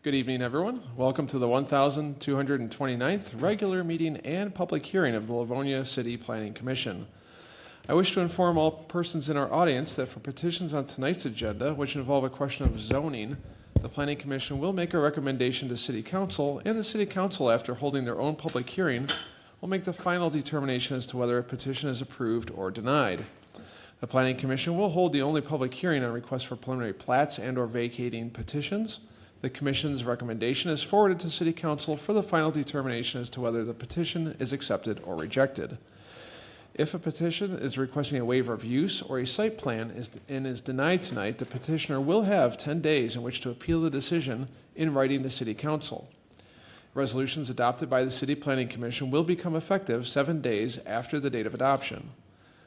Good evening, everyone. Welcome to the 1229th regular meeting and public hearing of the Livonia City Planning Commission. I wish to inform all persons in our audience that for petitions on tonight's agenda, which involve a question of zoning, the Planning Commission will make a recommendation to City Council, and the City Council, after holding their own public hearing, will make the final determination as to whether a petition is approved or denied. The Planning Commission will hold the only public hearing on requests for preliminary plats and/or vacating petitions. The Commission's recommendation is forwarded to City Council for the final determination as to whether the petition is accepted or rejected. If a petition is requesting a waiver of use or a site plan is denied tonight, the petitioner will have 10 days in which to appeal the decision in writing to City Council. Resolutions adopted by the City Planning Commission will become effective 7 days after the date of adoption.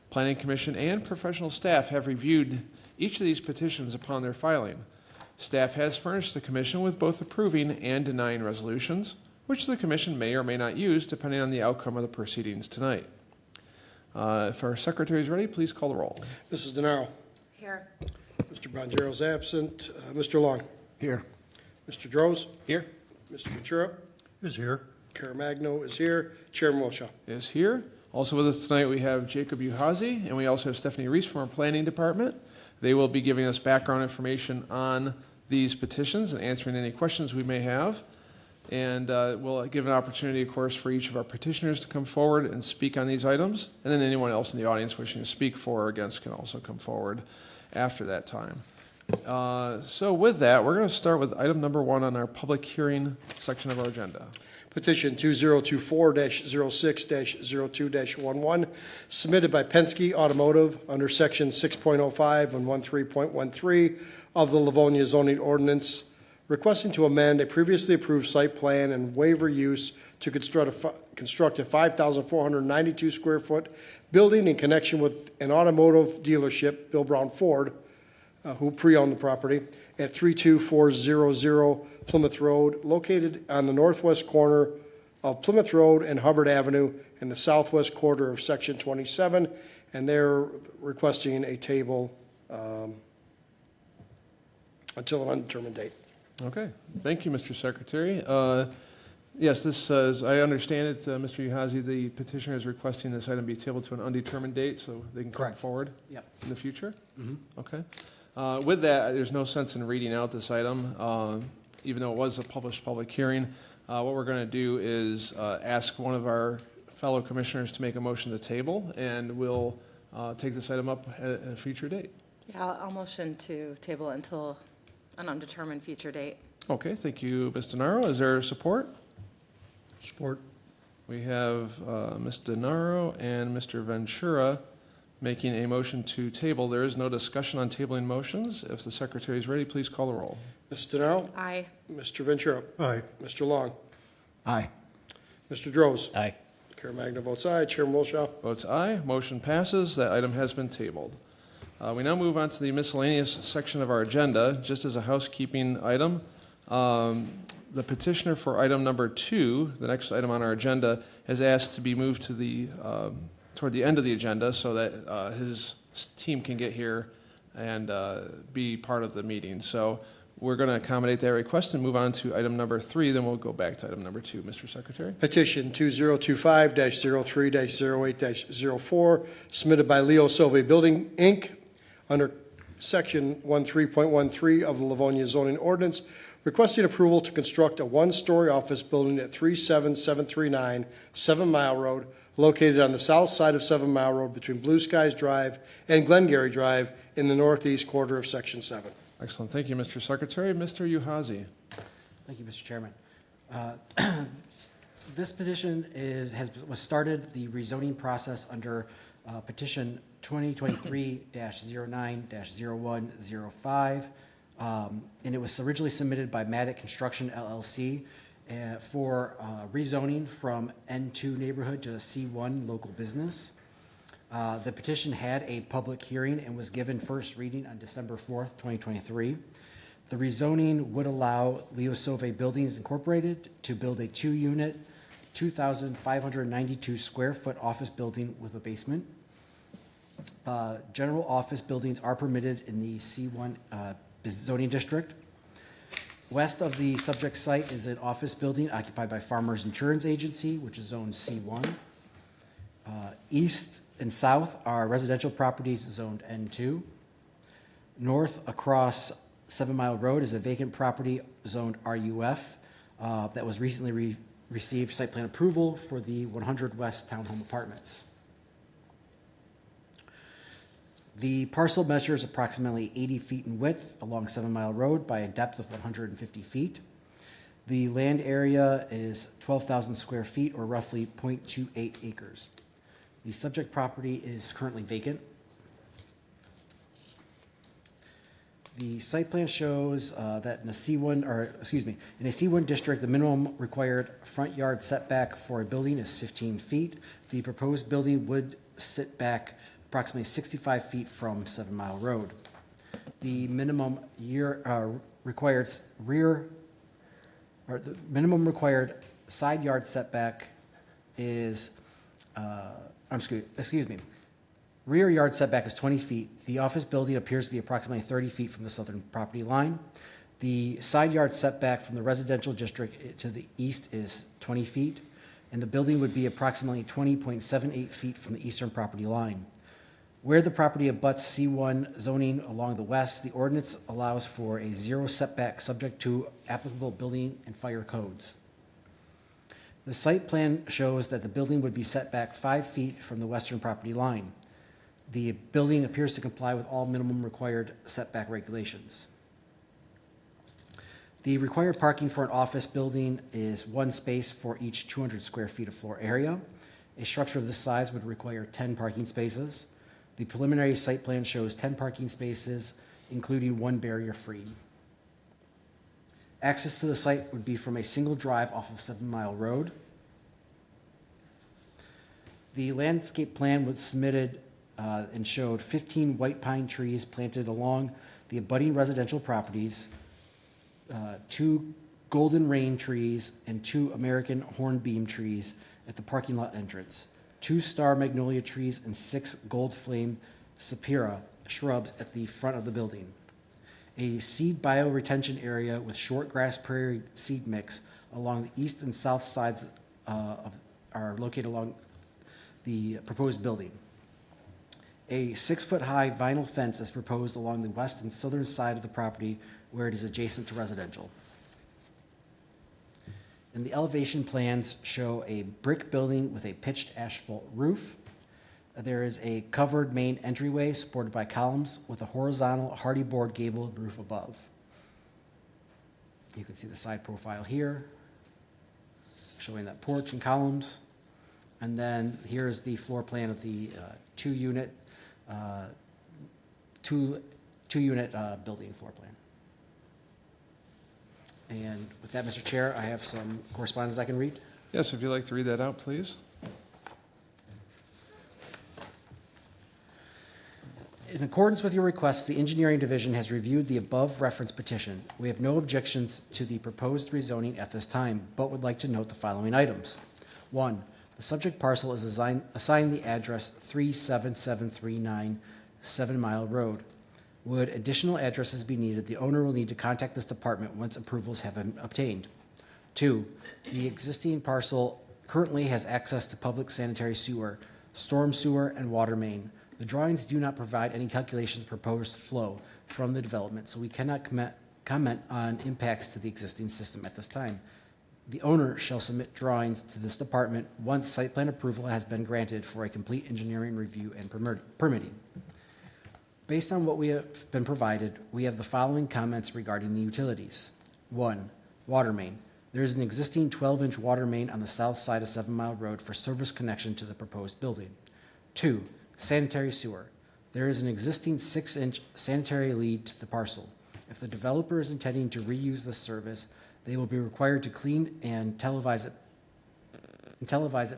Planning Commission and professional staff have reviewed each of these petitions upon their filing. Staff has furnished the Commission with both approving and denying resolutions, which the Commission may or may not use depending on the outcome of the proceedings tonight. If our Secretary is ready, please call the roll. Mrs. DeNaro. Here. Mr. Bonjero is absent. Mr. Long. Here. Mr. Droz. Here. Mr. Ventura. Is here. Caramagno is here. Chairman Wilshaw. Is here. Also with us tonight we have Jacob Uhazi, and we also have Stephanie Reese from our Planning Department. They will be giving us background information on these petitions and answering any questions we may have. And we'll give an opportunity, of course, for each of our petitioners to come forward and speak on these items. And then anyone else in the audience wishing to speak for or against can also come forward after that time. So with that, we're going to start with item number 1 on our public hearing section of our agenda. Petition 2024-06-02-11, submitted by Penske Automotive under Section 6.05 and 13.13 of the Livonia zoning ordinance, requesting to amend a previously approved site plan and waiver use to construct a 5,492 square foot building in connection with an automotive dealership, Bill Brown Ford, who pre-owned the property, at 32400 Plymouth Road, located on the northwest corner of Plymouth Road and Hubbard Avenue in the southwest quarter of Section 27, and they're requesting a table until an undetermined date. Okay. Thank you, Mr. Secretary. Yes, this says, I understand it, Mr. Uhazi, the petitioner is requesting this item be tabled to an undetermined date so they can come forward in the future? Mm-hmm. Okay. With that, there's no sense in reading out this item, even though it was a published public hearing. What we're going to do is ask one of our fellow commissioners to make a motion to table, and we'll take this item up at a future date. Yeah, I'll motion to table it until an undetermined future date. Okay, thank you, Ms. DeNaro. Is there support? Support. We have Ms. DeNaro and Mr. Ventura making a motion to table. There is no discussion on tabling motions. If the Secretary is ready, please call the roll. Ms. DeNaro. Aye. Mr. Ventura. Aye. Mr. Long. Aye. Mr. Droz. Aye. Caramagno votes aye. Chairman Wilshaw. Votes aye. Motion passes. That item has been tabled. We now move on to the miscellaneous section of our agenda. Just as a housekeeping item, the petitioner for item number 2, the next item on our agenda, has asked to be moved to the toward the end of the agenda so that his team can get here and be part of the meeting. So we're going to accommodate that request and move on to item number 3. Then we'll go back to item number 2, Mr. Secretary. Petition 2025-03-08-04, submitted by Leo Silva Building, Inc., under Section 13.13 of the Livonia zoning ordinance, requesting approval to construct a one-story office building at 37739 7 Mile Road, located on the south side of 7 Mile Road between Blue Skies Drive and Glengarry Drive in the northeast quarter of Section 7. Excellent. Thank you, Mr. Secretary. Mr. Uhazi. Thank you, Mr. Chairman. This petition was started the rezoning process under petition 2023-09-0105, and it was originally submitted by Maddox Construction LLC for rezoning from N2 neighborhood to C1 local business. The petition had a public hearing and was given first reading on December 4th, 2023. The rezoning would allow Leo Silva Buildings Incorporated to build a 2-unit, 2,592 square foot office building with a basement. General office buildings are permitted in the C1 zoning district. West of the subject site is an office building occupied by Farmers Insurance Agency, which is zoned C1. East and south are residential properties zoned N2. North across 7 Mile Road is a vacant property zoned RUF that was recently received site plan approval for the 100 West Townhome Apartments. The parcel measures approximately 80 feet in width along 7 Mile Road by a depth of 150 feet. The land area is 12,000 square feet, or roughly 0.28 acres. The subject property is currently vacant. The site plan shows that in a C1 district, the minimum required front yard setback for a building is 15 feet. The proposed building would sit back approximately 65 feet from 7 Mile Road. The minimum required side yard setback is, rear yard setback is 20 feet. The office building appears to be approximately 30 feet from the southern property line. The side yard setback from the residential district to the east is 20 feet, and the building would be approximately 20.78 feet from the eastern property line. Where the property abuts C1 zoning along the west, the ordinance allows for a zero setback subject to applicable building and fire codes. The site plan shows that the building would be set back 5 feet from the western property line. The building appears to comply with all minimum required setback regulations. The required parking for an office building is 1 space for each 200 square feet of floor area. A structure of this size would require 10 parking spaces. The preliminary site plan shows 10 parking spaces, including 1 barrier-free. Access to the site would be from a single drive off of 7 Mile Road. The landscape plan was submitted and showed 15 white pine trees planted along the abutting residential properties, 2 golden rain trees, and 2 American hornbeam trees at the parking lot entrance, 2 star magnolia trees, and 6 gold flame sapira shrubs at the front of the building. A seed bioretention area with short grass prairie seed mix along the east and south sides are located along the proposed building. A 6-foot-high vinyl fence is proposed along the west and southern side of the property where it is adjacent to residential. And the elevation plans show a brick building with a pitched asphalt roof. There is a covered main entryway supported by columns with a horizontal hardy board gable roof above. You can see the side profile here, showing that porch and columns. And then here is the floor plan of the two-unit building floor plan. And with that, Mr. Chair, I have some correspondence I can read. Yes, if you'd like to read that out, please. In accordance with your request, the Engineering Division has reviewed the above referenced petition. We have no objections to the proposed rezoning at this time, but would like to note the following items. 1, the subject parcel is assigned the address 37739 7 Mile Road. Would additional addresses be needed, the owner will need to contact this department once approvals have been obtained. 2, the existing parcel currently has access to public sanitary sewer, storm sewer, and water main. The drawings do not provide any calculations of proposed flow from the development, so we cannot comment on impacts to the existing system at this time. The owner shall submit drawings to this department once site plan approval has been granted for a complete engineering review and permitting. Based on what we have been provided, we have the following comments regarding the utilities. 1, water main. There is an existing 12-inch water main on the south side of 7 Mile Road for service connection to the proposed building. 2, sanitary sewer. There is an existing 6-inch sanitary lead to the parcel. If the developer is intending to reuse this service, they will be required to clean and televise it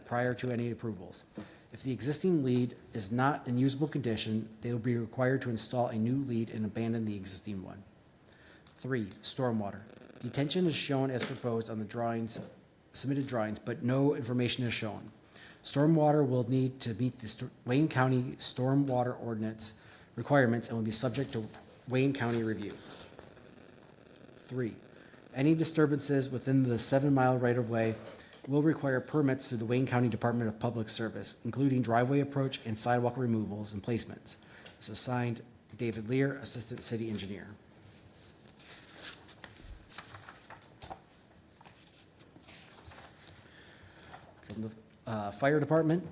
prior to any approvals. If the existing lead is not in usable condition, they will be required to install a new lead and abandon the existing one. 3, stormwater. Detention is shown as proposed on the submitted drawings, but no information is shown. Stormwater will need to meet the Wayne County Stormwater Ordinance requirements and will be subject to Wayne County review. 3, Any disturbances within the 7-mile right-of-way will require permits through the Wayne County Department of Public Service, including driveway approach and sidewalk removals and placements. This is signed David Lear, Assistant City Engineer. From the Fire Department,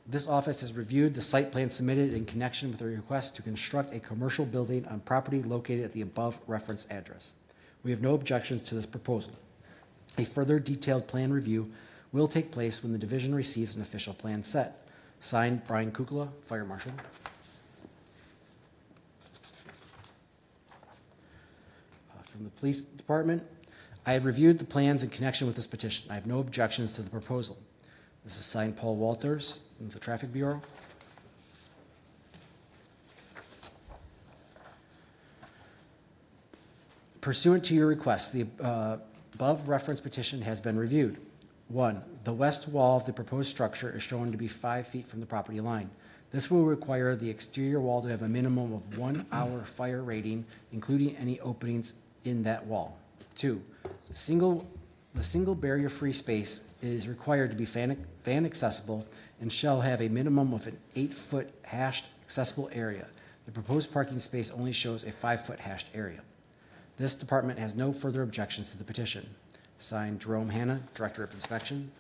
this office has reviewed the site plan submitted in connection with the request to construct a commercial building on property located at the above referenced address. We have no objections to this proposal. A further detailed plan review will take place when the division receives an official plan set. Signed, Brian Kukla, Fire Marshal. From the Police Department, I have reviewed the plans in connection with this petition. I have no objections to the proposal. This is signed Paul Walters from the Traffic Bureau. Pursuant to your request, the above reference petition has been reviewed. 1, the west wall of the proposed structure is shown to be 5 feet from the property line. This will require the exterior wall to have a minimum of 1 hour fire rating, including any openings in that wall. 2, the single barrier-free space is required to be fan accessible and shall have a minimum of an 8-foot hashed accessible area. The proposed parking space only shows a 5-foot hashed area. This department has no further objections to the petition. Signed, Jerome Hanna, Director of Inspection.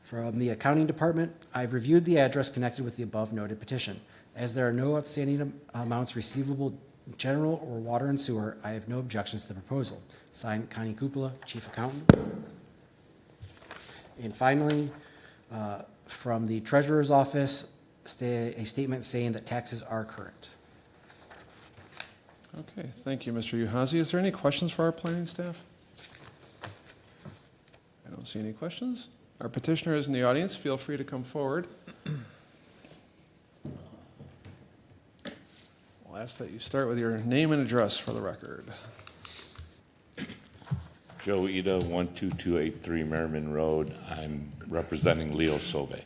From the Accounting Department, I've reviewed the address connected with the above noted petition. As there are no outstanding amounts receivable general or water and sewer, I have no objections to the proposal. Signed, Connie Cupola, Chief Accountant. And finally, from the Treasurer's Office, a statement saying that taxes are current. Okay, thank you, Mr. Uhazy. Is there any questions for our planning staff? I don't see any questions. Our petitioner is in the audience. Feel free to come forward. I'll ask that you start with your name and address for the record. Joe Ida, 12283 Merriman Road. I'm representing Leo Sauve.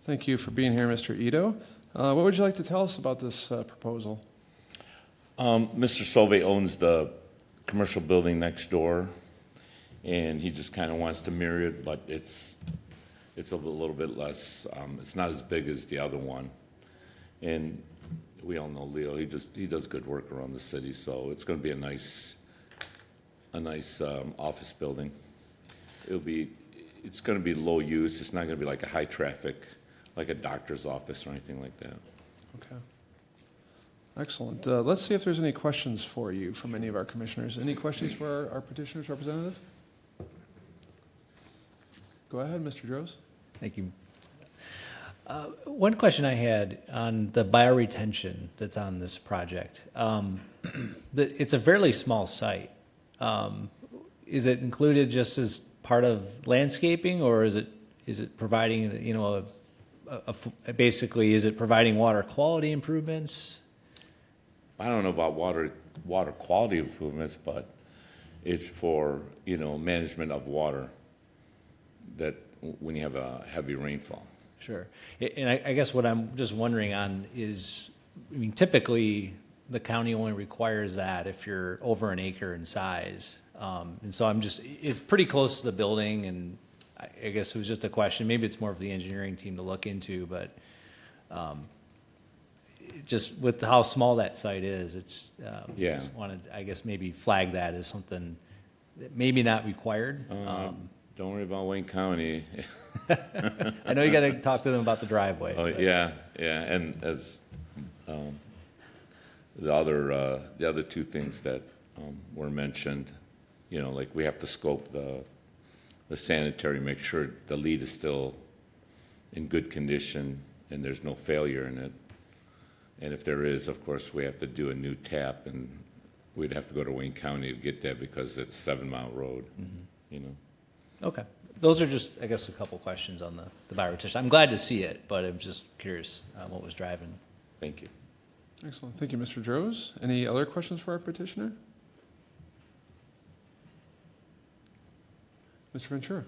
Thank you for being here, Mr. Ito. What would you like to tell us about this proposal? Mr. Sauve owns the commercial building next door, and he just kind of wants to mirror it, but it's a little bit less. It's not as big as the other one, and we all know Leo. He does good work around the city, so it's going to be a nice office building. It's going to be low use. It's not going to be like a high traffic, like a doctor's office or anything like that. Okay. Excellent. Let's see if there's any questions for you from any of our commissioners. Any questions for our petitioner's representative? Go ahead, Mr. Droz. Thank you. One question I had on the bioretention that's on this project. It's a fairly small site. Is it included just as part of landscaping, or is it providing, basically, is it providing water quality improvements? I don't know about water quality improvements, but it's for, management of water that when you have a heavy rainfall. Sure. And I guess what I'm just wondering on is, typically the county only requires that if you're over an acre in size. And so it's pretty close to the building, and I guess it was just a question. Maybe it's more for the engineering team to look into, but just with how small that site is, it's, Yeah. just wanted, I guess, maybe flag that as something that maybe not required. Don't worry about Wayne County. I know you got to talk to them about the driveway. Oh, but- yeah, and as the other two things that were mentioned, like we have to scope the sanitary, make sure the lead is still in good condition and there's no failure in it. And if there is, of course, we have to do a new tap, and we'd have to go to Wayne County to get that because it's 7 Mile Road, Okay. Those are just, I guess, a couple questions on the bioretention. I'm glad to see it, but I'm just curious what was driving. Thank you. Excellent. Thank you, Mr. Droz. Any other questions for our petitioner? Mr. Ventura.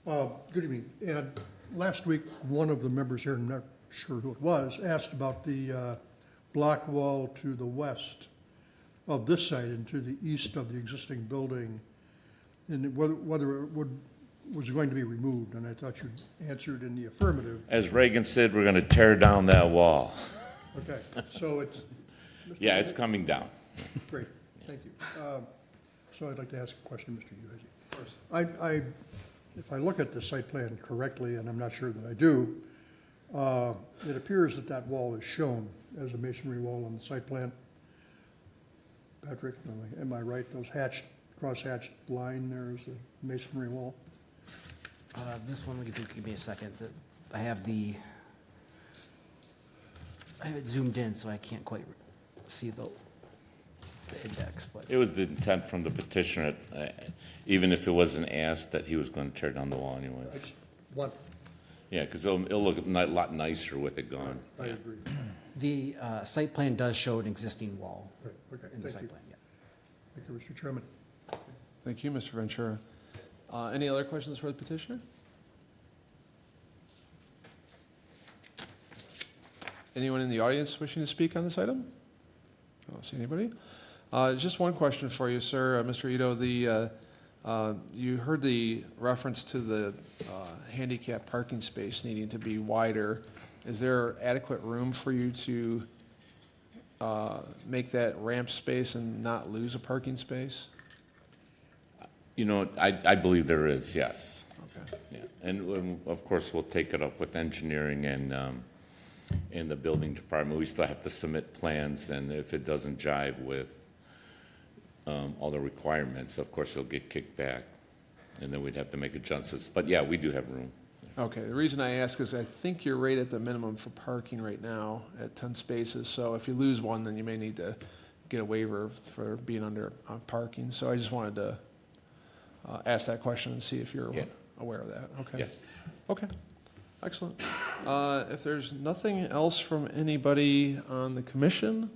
Good evening. And last week, one of the members here, I'm not sure who it was, asked about the block wall to the west of this site and to the east of the existing building, and whether it was going to be removed, and I thought you answered in the affirmative. As Reagan said, we're gonna tear down that wall. Okay, so it's. Yeah, it's coming down. Great, thank you. So I'd like to ask a question, Mr. Uhazy. If I look at the site plan correctly, and I'm not sure that I do, it appears that that wall is shown as a masonry wall on the site plan. Patrick, am I right? Those cross-hatched line there is a masonry wall? This one, give me a second. I have it zoomed in, so I can't quite see the index, but. It was the intent from the petitioner, even if it wasn't asked, that he was gonna tear down the wall I anyways. just want, Yeah, because it'll look a lot nicer with it gone. I Yeah. agree. The site plan does show an existing wall Right, okay, in the thank site you. plan, yeah. Thank you, Mr. Chairman. Thank you, Mr. Ventura. Any other questions for the petitioner? Anyone in the audience wishing to speak on this item? I don't see anybody. Just one question for you, sir. Mr. Ito, you heard the reference to the handicap parking space needing to be wider. Is there adequate room for you to make that ramp space and not lose a parking space? You know, I believe there is, yes. Okay. Yeah, and of course, we'll take it up with engineering and in the building department. We still have to submit plans, and if it doesn't jive with all the requirements, of course, it'll get kicked back, and then we'd have to make adjustments. But yeah, we do have room. Okay, the reason I ask is I think you're right at the minimum for parking right now at 10 spaces. So if you lose one, then you may need to get a waiver for being under parking. So I just wanted to ask that question and see if you're Yeah. aware of that. Okay. Yes. Okay, excellent. If there's nothing else from anybody on the commission,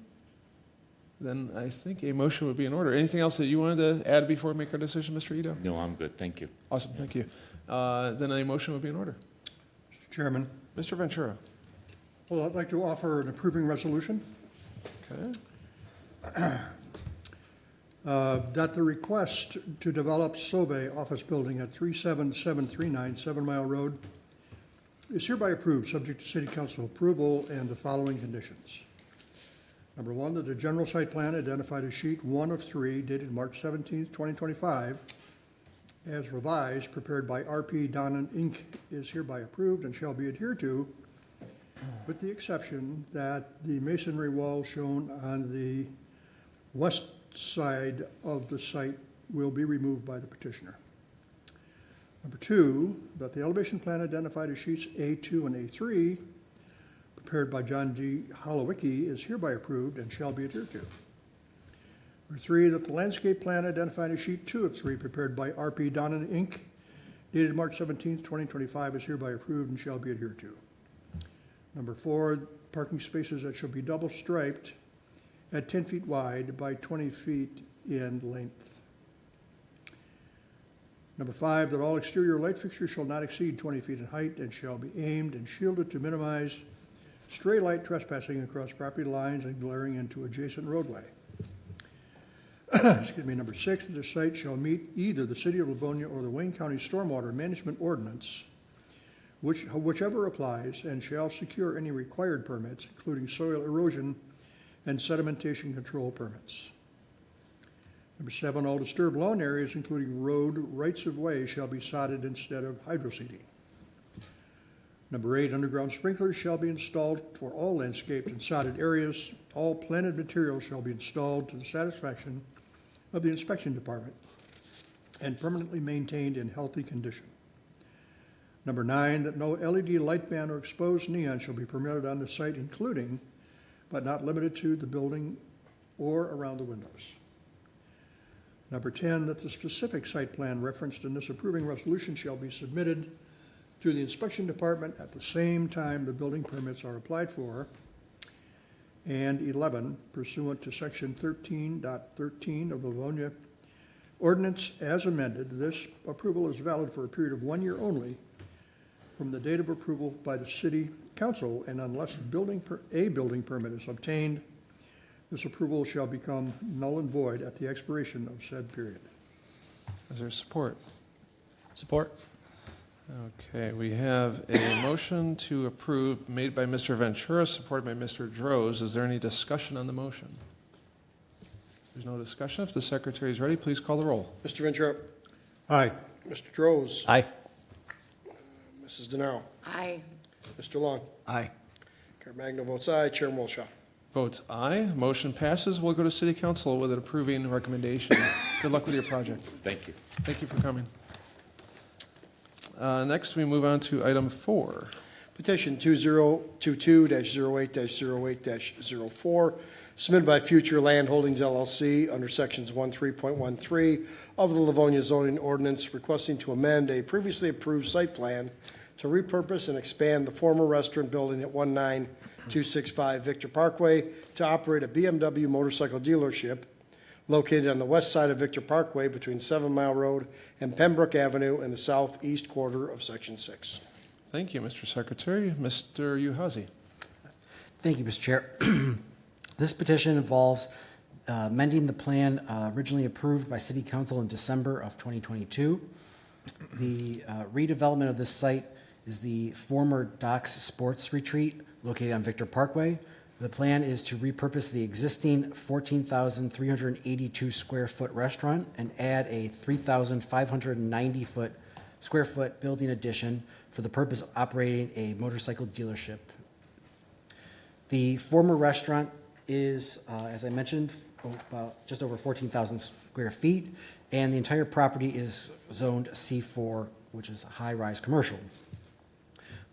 then I think a motion would be in order. Anything else that you wanted to add before we make our decision, Mr. Ito? No, I'm good, thank you. Awesome, thank you. Then a motion would be in order. Mr. Chairman, Mr. Ventura? well, I'd like to offer an approving resolution Okay. that the request to develop Sauve office building at 37739 7 Mile Road is hereby approved, subject to city council approval and the following conditions. Number one, that the general site plan identified as sheet 1 of 3 dated March 17th, 2025, as revised, prepared by R.P. Donnan, Inc., is hereby approved and shall be adhered to, with the exception that the masonry wall shown on the west side of the site will be removed by the petitioner. Number two, that the elevation plan identified as sheets A2 and A3, prepared by John G. Holowicki, is hereby approved and shall be adhered to. Number three, that the landscape plan identified as sheet 2 of 3, prepared by R.P. Donnan, Inc., dated March 17th, 2025, is hereby approved and shall be adhered to. Number four, parking spaces that shall be double striped at 10 feet wide by 20 feet in length. Number five, that all exterior light fixtures shall not exceed 20 feet in height and shall be aimed and shielded to minimize stray light trespassing across property lines and glaring into adjacent roadway. Excuse me. Number six, that the site shall meet either the City of Livonia or the Wayne County Stormwater Management Ordinance, whichever applies, and shall secure any required permits, including soil erosion and sedimentation control permits. Number seven, all disturbed lawn areas, including road rights-of-way, shall be sodded instead of hydroseeding. Number eight, underground sprinklers shall be installed for all landscaped and sodded areas. All planted material shall be installed to the satisfaction of the inspection department and permanently maintained in healthy condition. Number nine, that no LED light band or exposed neon shall be permitted on the site, including, but not limited to, the building or around the windows. Number 10, that the specific site plan referenced in this approving resolution shall be submitted to the inspection department at the same time the building permits are applied for. And 11, pursuant to section 13.13 of the Livonia ordinance as amended, this approval is valid for a period of 1 year only from the date of approval by the city council, and unless a building permit is obtained, this approval shall become null and void at the expiration of said period. Is there support? Support. Okay, we have a motion to approve made by Mr. Ventura, supported by Mr. Droz. Is there any discussion on the motion? There's no discussion. If the secretary is ready, please call the roll. Mr. Ventura. Aye. Mr. Droz. Aye. Mrs. DeNaro. Aye. Mr. Long. Aye. Caremagna votes aye. Chairman Wilshaw. Votes aye. Motion passes. We'll go to City Council with an approving recommendation. Good luck with your project. Thank you. Thank you for coming. Next, we move on to item 4. Petition 2022-08-08-04, submitted by Future Land Holdings LLC under Sections 13.13 of the Livonia zoning ordinance, requesting to amend a previously approved site plan to repurpose and expand the former restaurant building at 19265 Victor Parkway to operate a BMW motorcycle dealership located on the west side of Victor Parkway between 7 Mile Road and Pembroke Avenue in the southeast quarter of Section 6. Thank you, Mr. Secretary. Mr. Uhazy. Thank you, Mr. Chair. This petition involves amending the plan originally approved by City Council in December of 2022. The redevelopment of this site is the former Docks Sports Retreat located on Victor Parkway. The plan is to repurpose the existing 14,382 square foot restaurant and add a 3,590 square foot building addition for the purpose of operating a motorcycle dealership. The former restaurant is, as I mentioned, about just over 14,000 square feet, and the entire property is zoned C4, which is high-rise commercial.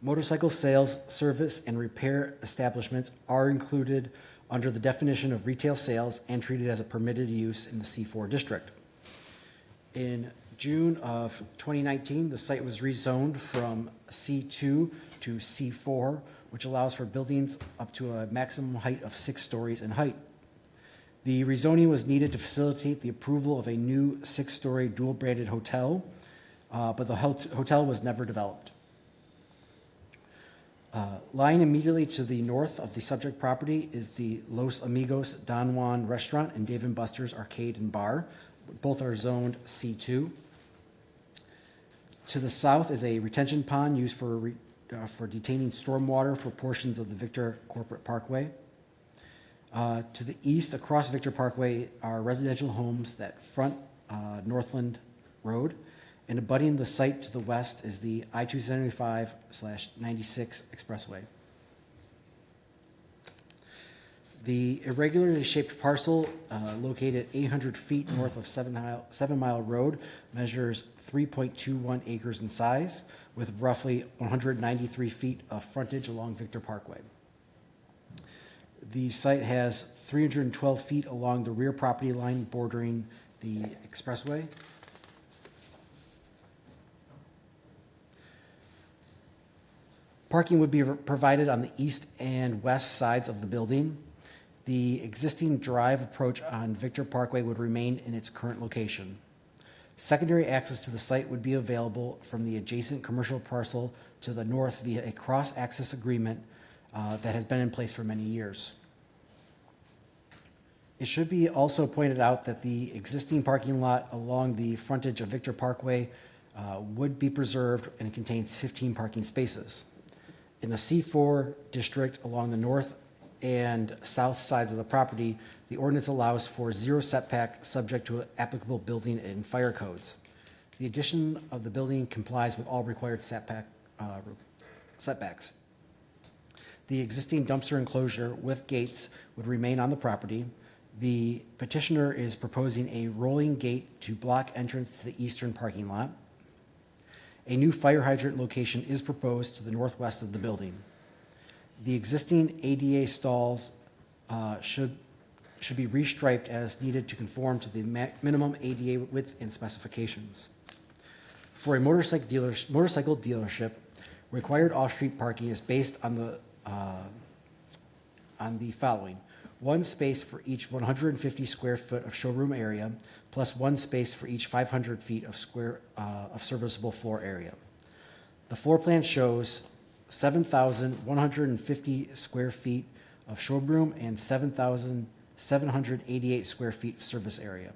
Motorcycle sales, service, and repair establishments are included under the definition of retail sales and treated as a permitted use in the C4 district. In June of 2019, the site was rezoned from C2 to C4, which allows for buildings up to a maximum height of 6 stories in height. The rezoning was needed to facilitate the approval of a new 6-story dual-branded hotel, but the hotel was never developed. Lying immediately to the north of the subject property is the Los Amigos Don Juan Restaurant and Dave & Buster's Arcade and Bar. Both are zoned C2. To the south is a retention pond used for detaining stormwater for portions of the Victor Corporate Parkway. To the east, across Victor Parkway, are residential homes that front Northland Road, and abutting the site to the west is the I-275/96 expressway. The irregularly shaped parcel located 800 feet north of 7 Mile Road measures 3.21 acres in size, with roughly 193 feet of frontage along Victor Parkway. The site has 312 feet along the rear property line bordering the expressway. Parking would be provided on the east and west sides of the building. The existing drive approach on Victor Parkway would remain in its current location. Secondary access to the site would be available from the adjacent commercial parcel to the north via a cross-access agreement that has been in place for many years. It should be also pointed out that the existing parking lot along the frontage of Victor Parkway would be preserved, and it contains 15 parking spaces. In the C4 district along the north and south sides of the property, the ordinance allows for 0 setback subject to applicable building and fire codes. The addition of the building complies with all required setbacks. The existing dumpster enclosure with gates would remain on the property. The petitioner is proposing a rolling gate to block entrance to the eastern parking lot. A new fire hydrant location is proposed to the northwest of the building. The existing ADA stalls should be restriped as needed to conform to the minimum ADA width and specifications. For a motorcycle dealership, required off-street parking is based on the following: 1 space for each 150 square foot of showroom area, plus 1 space for each 500 feet of serviceable floor area. The floor plan shows 7,150 square feet of showroom and 7,788 square feet of service area.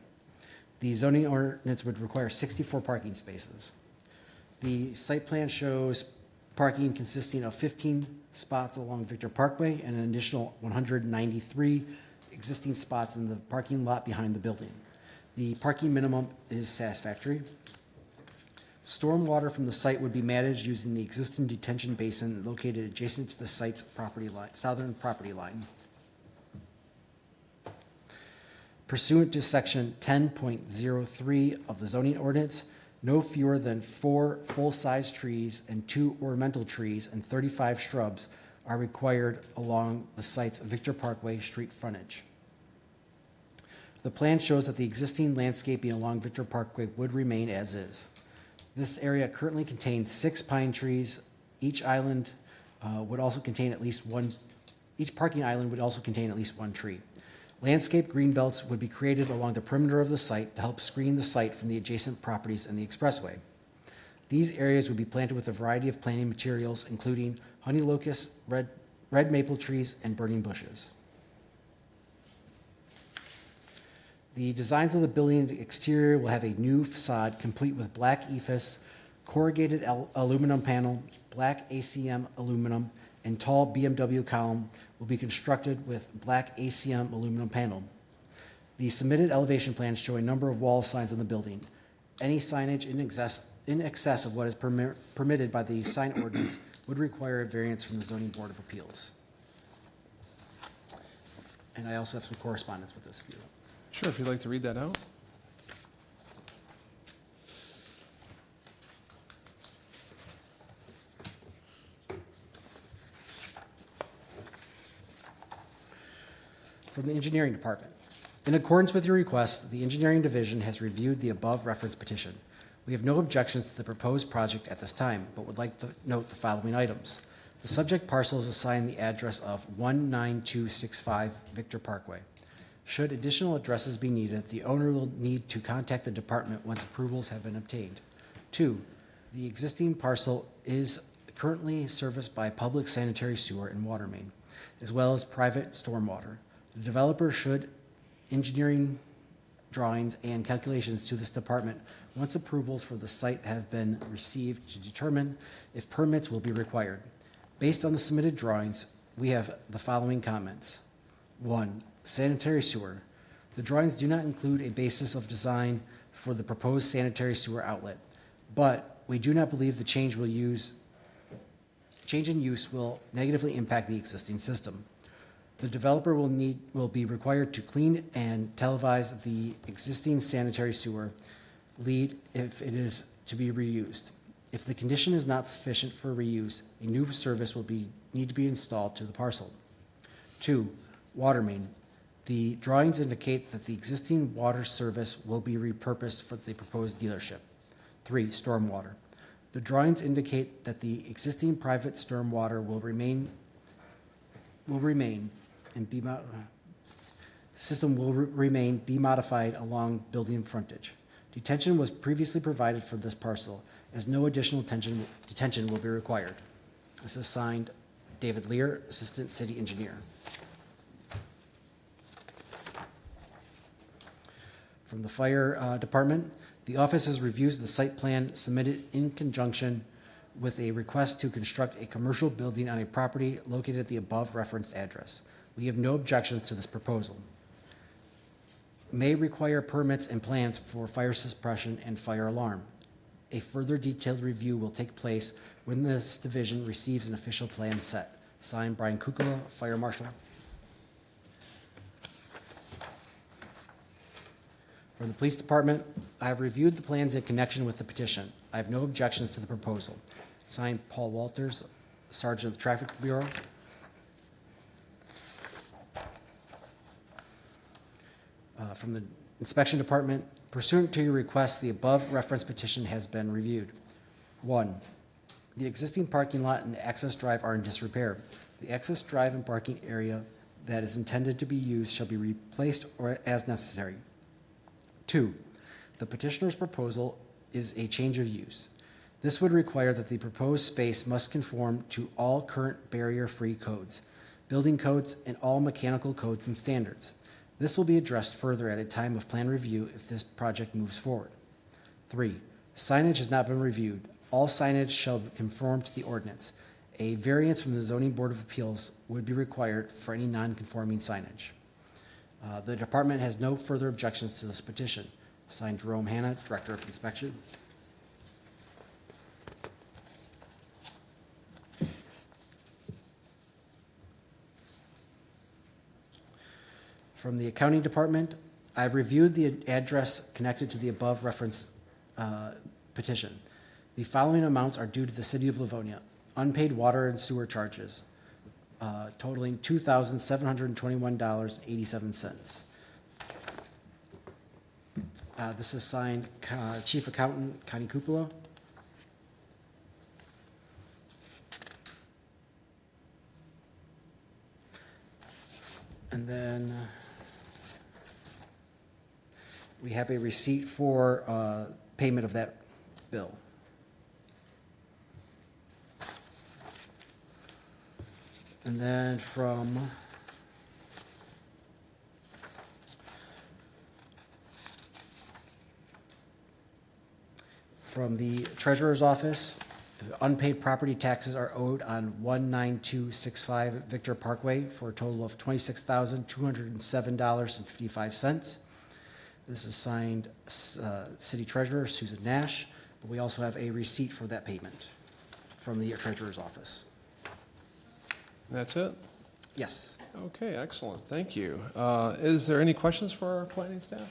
The zoning ordinance would require 64 parking spaces. The site plan shows parking consisting of 15 spots along Victor Parkway and an additional 193 existing spots in the parking lot behind the building. The parking minimum is satisfactory. Stormwater from the site would be managed using the existing detention basin located adjacent to the site's property line, southern property line. Pursuant to section 10.03 of the zoning ordinance, no fewer than 4 full-size trees and 2 ornamental trees and 35 shrubs are required along the site's Victor Parkway street frontage. The plan shows that the existing landscaping along Victor Parkway would remain as is. This area currently contains 6 pine trees. Each parking island would also contain at least one tree. Landscape green belts would be created along the perimeter of the site to help screen the site from the adjacent properties and the expressway. These areas would be planted with a variety of planting materials, including honey locust, red maple trees, and burning bushes. The designs of the building exterior will have a new facade complete with black ephes, corrugated aluminum panel, black ACM aluminum, and tall BMW column will be constructed with black ACM aluminum panel. The submitted elevation plans show a number of wall signs on the building. Any signage in excess of what is permitted by the sign ordinance would require a variance from the Zoning Board of Appeals. And I also have some correspondence with this if you want. Sure, if you'd like to read that out. From the Engineering Department. In accordance with your request, the Engineering Division has reviewed the above reference petition. We have no objections to the proposed project at this time, but would like to note the following items. The subject parcel is assigned the address of 19265 Victor Parkway. Should additional addresses be needed, the owner will need to contact the department once approvals have been obtained. 2, the existing parcel is currently serviced by public sanitary sewer and water main, as well as private stormwater. The developer should engineering drawings and calculations to this department once approvals for the site have been received to determine if permits will be required. Based on the submitted drawings, we have the following comments. 1, sanitary sewer. The drawings do not include a basis of design for the proposed sanitary sewer outlet, but we do not believe the change in use will negatively impact the existing system. The developer will be required to clean and televise the existing sanitary sewer lead if it is to be reused. If the condition is not sufficient for reuse, a new service will need to be installed to the parcel. 2, water main. The drawings indicate that the existing water service will be repurposed for the proposed dealership. 3, stormwater. The drawings indicate that the existing private stormwater will remain and be modified along building frontage. Detention was previously provided for this parcel, as no additional detention will be required. This is signed David Lear, Assistant City Engineer. From the Fire Department, the office has reviewed the site plan submitted in conjunction with a request to construct a commercial building on a property located at the above referenced address. We have no objections to this proposal. May require permits and plans for fire suppression and fire alarm. A further detailed review will take place when this division receives an official plan set. Signed, Brian Kukula, Fire Marshal. From the Police Department, I have reviewed the plans in connection with the petition. I have no objections to the proposal. Signed, Paul Walters, Sergeant of the Traffic Bureau. From the Inspection Department, pursuant to your request, the above reference petition has been reviewed. 1, the existing parking lot and access drive are in disrepair. The access drive and parking area that is intended to be used shall be replaced or as necessary. 2, the petitioner's proposal is a change of use. This would require that the proposed space must conform to all current barrier-free codes, building codes, and all mechanical codes and standards. This will be addressed further at a time of plan review if this project moves forward. 3, signage has not been reviewed. All signage shall conform to the ordinance. A variance from the Zoning Board of Appeals would be required for any non-conforming signage. The department has no further objections to this petition. Signed, Jerome Hanna, Director of Inspection. From the accounting department, I've reviewed the address connected to the above referenced petition. The following amounts are due to the city of Livonia: unpaid water and sewer charges, totaling $2,721.87. This is signed Chief Accountant, Connie Cupola. And then we have a receipt for payment of that bill. And then from the treasurer's office, unpaid property taxes are owed on 19265 Victor Parkway for a total of $26,207.55. This is signed City Treasurer Susan Nash, but we also have a receipt for that payment from the treasurer's office. That's it? Yes. Okay, excellent. Thank you. Is there any questions for our planning staff?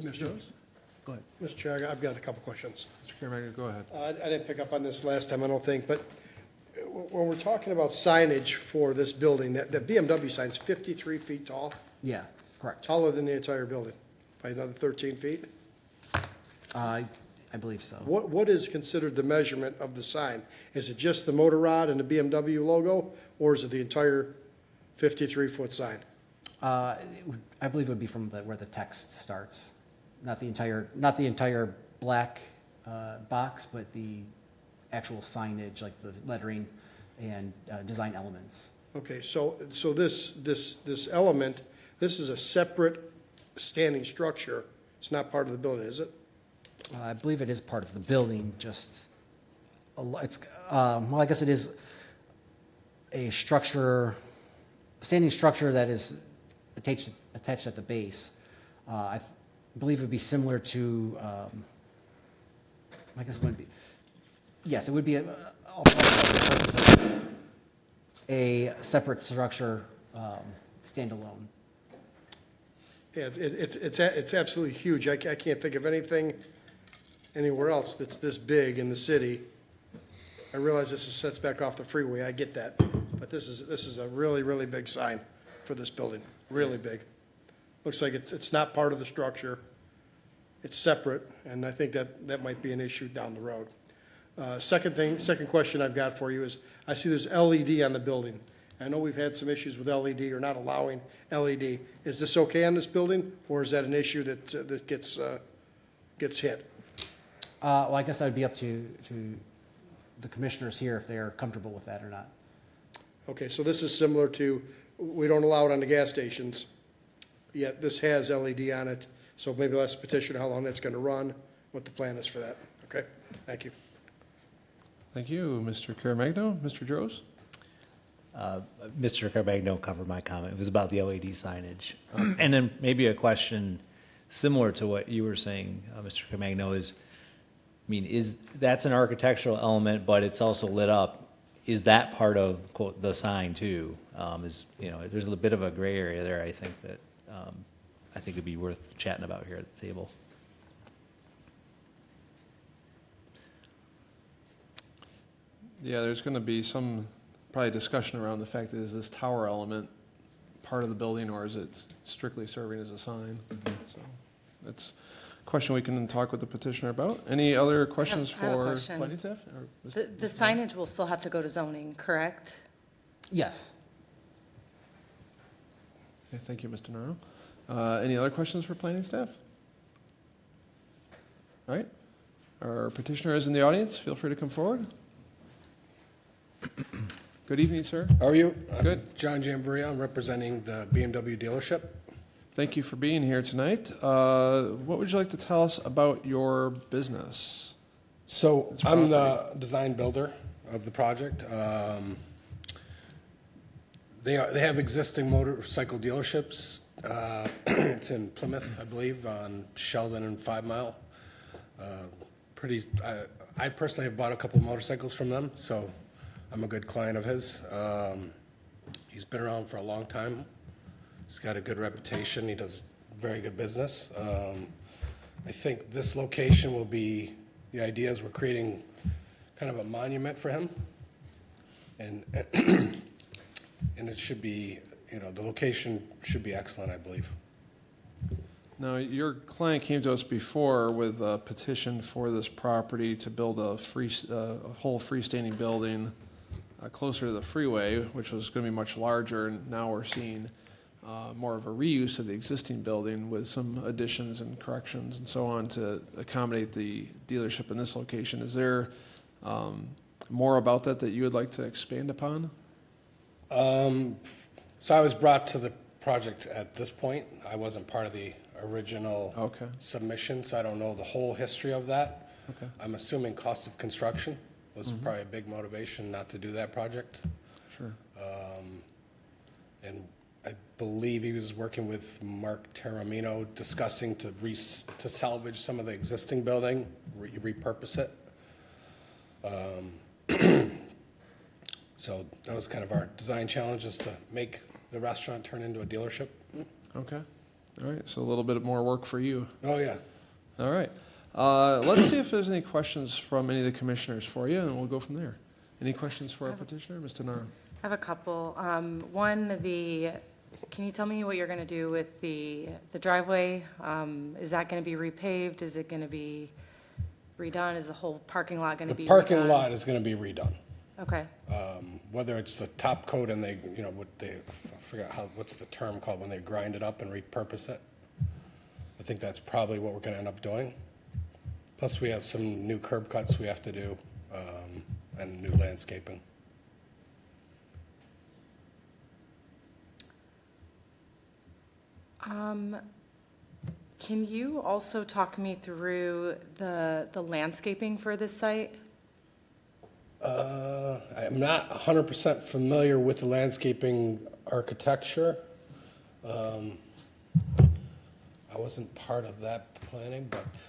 Mr. Jones? Go ahead. Mr. Chair, I've got a couple questions. Mr. Caremaker, go ahead. I didn't pick up on this last time, I don't think, but when we're talking about signage for this building, that BMW sign's 53 feet tall, Yeah, correct. taller than the entire building, by another 13 feet. I believe so. What is considered the measurement of the sign? Is it just the motor rod and the BMW logo, or is it the entire 53-foot sign? I believe it would be from where the text starts, not the entire black box, but the actual signage, like the lettering and design elements. Okay, so this element, this is a separate standing structure. It's not part of the building, is it? I believe it is part of the building. Just it's well, I guess it is a standing structure that is attached at the base. I believe it would be similar to. I guess it wouldn't be. Yes, it would be a separate structure, standalone. Yeah, it's absolutely huge. I can't think of anything anywhere else that's this big in the city. I realize this sets back off the freeway, I get that, but this is a really, really big sign for this building, really big. Looks like it's not part of the structure, it's separate, and I think that might be an issue down the road. Second question I've got for you is, I see there's LED on the building. I know we've had some issues with LED or not allowing LED. Is this okay on this building, or is that an issue that gets hit? Well, I guess that would be up to the commissioners here if they're comfortable with that or not. Okay, so this is similar to, we don't allow it on the gas stations, yet this has LED on it, so maybe let's petition how long that's going to run, what the plan is for that. Okay, thank you. Thank you, Mr. Caremagno. Mr. Droz? Mr. Caremagno covered my comment. It was about the LED signage. And then maybe a question similar to what you were saying, Mr. Caremagno, is, that's an architectural element, but it's also lit up. Is that part of, quote, the sign too? There's a bit of a gray area there, I think, that I think would be worth chatting about here at the table. Yeah, there's going to be some probably discussion around the fact that is this tower element part of the building, or is it strictly serving as a sign? So that's a question we can talk with the petitioner about. Any other questions I have a for question. planning staff? Or The signage will still have to go to zoning, correct? Yes. Okay, thank you, Mr. Naro. Any other questions for planning staff? All right. Our petitioner is in the audience. Feel free to come forward. Good evening, sir. How are you? Good. I'm John Jamburia. I'm representing the BMW dealership. Thank you for being here tonight. What would you like to tell us about your business? So It's I'm property. the design builder of the project. They have existing motorcycle dealerships. It's in Plymouth, I believe, on Sheldon and 5 Mile. I personally have bought a couple of motorcycles from them, so I'm a good client of his. He's been around for a long time. He's got a good reputation. He does very good business. I think this location will be, the idea is we're creating kind of a monument for him. And it should be, the location should be excellent, I believe. Now, your client came to us before with a petition for this property to build a whole freestanding building closer to the freeway, which was going to be much larger, and now we're seeing more of a reuse of the existing building with some additions and corrections and so on to accommodate the dealership in this location. Is there more about that you would like to expand upon? So I was brought to the project at this point. I wasn't part of the original Okay. submission, so I don't know the whole history of that. Okay. I'm assuming cost of construction was probably a big motivation not to do that project. Sure. And I believe he was working with Mark Taramino discussing to salvage some of the existing building, repurpose it. So that was kind of our design challenge, is to make the restaurant turn into a dealership. Okay. All right. So a little bit more work for you. Oh, yeah. All right. Let's see if there's any questions from any of the commissioners for you, and we'll go from there. Any questions for our petitioner, Mr. Nara? I have a couple. One, can you tell me what you're going to do with the driveway? Is that going to be repaved? Is it going to be redone? Is the whole parking lot going to be The parking redone? lot is going to be redone. Okay, Whether it's the top coat and I forgot what's the term called when they grind it up and repurpose it. I think that's probably what we're going to end up doing. Plus, we have some new curb cuts we have to do, and new landscaping. can you also talk me through the landscaping for this site? I'm not 100% familiar with the landscaping architecture. I wasn't part of that planning, but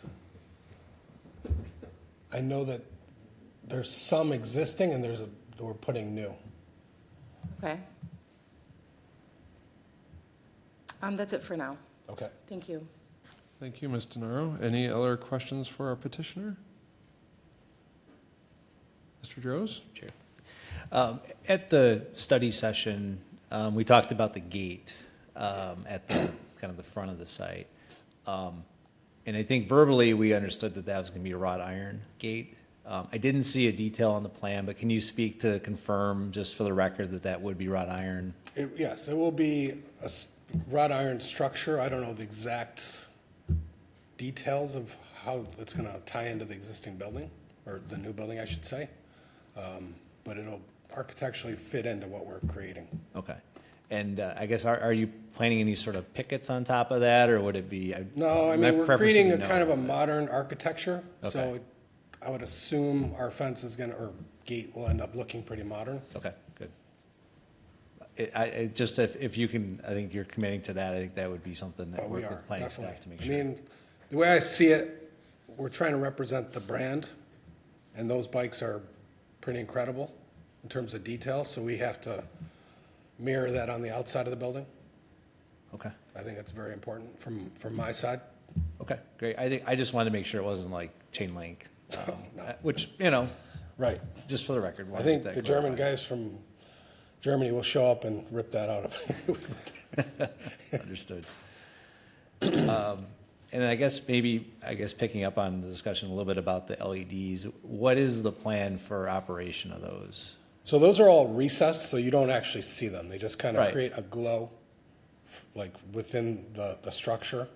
I know that there's some existing and we're putting new. Okay. That's it for now. Okay. Thank you. Thank you, Ms. DeNaro. Any other questions for our petitioner? Mr. Droz? Chair. At the study session, we talked about the gate at the kind of the front of the site. And I think verbally, we understood that was going to be a wrought iron gate. I didn't see a detail on the plan, but can you speak to confirm, just for the record, that would be wrought iron? Yes, it will be a wrought iron structure. I don't know the exact details of how it's going to tie into the existing building, or the new building, I should say. But it'll architecturally fit into what we're creating. Okay. And I guess, are you planning any sort of pickets on top of that, or would it be? No, I my mean, we're preference creating would a be no, kind of a but- modern architecture. Okay. So I would assume our fence is or gate will end up looking pretty modern. Okay, good. Just if you can, I think you're committing to that, I think that would be something that We work are, with planning definitely. staff to make I sure. mean, the way I see it, we're trying to represent the brand, and those bikes are pretty incredible in terms of detail, so we have to mirror that on the outside of the building. Okay, I think that's very important from my side. okay, great. I just wanted to make sure it wasn't like chain link, No. which, Right. just for the record. I wanted think that the German clarified. guys from Germany will show up and rip that out of it. Understood. And I guess picking up on the discussion a little bit about the LEDs, what is the plan for operation of those? So those are all recessed, so you don't actually see them. They just kind of Right. create a glow, like within the structure.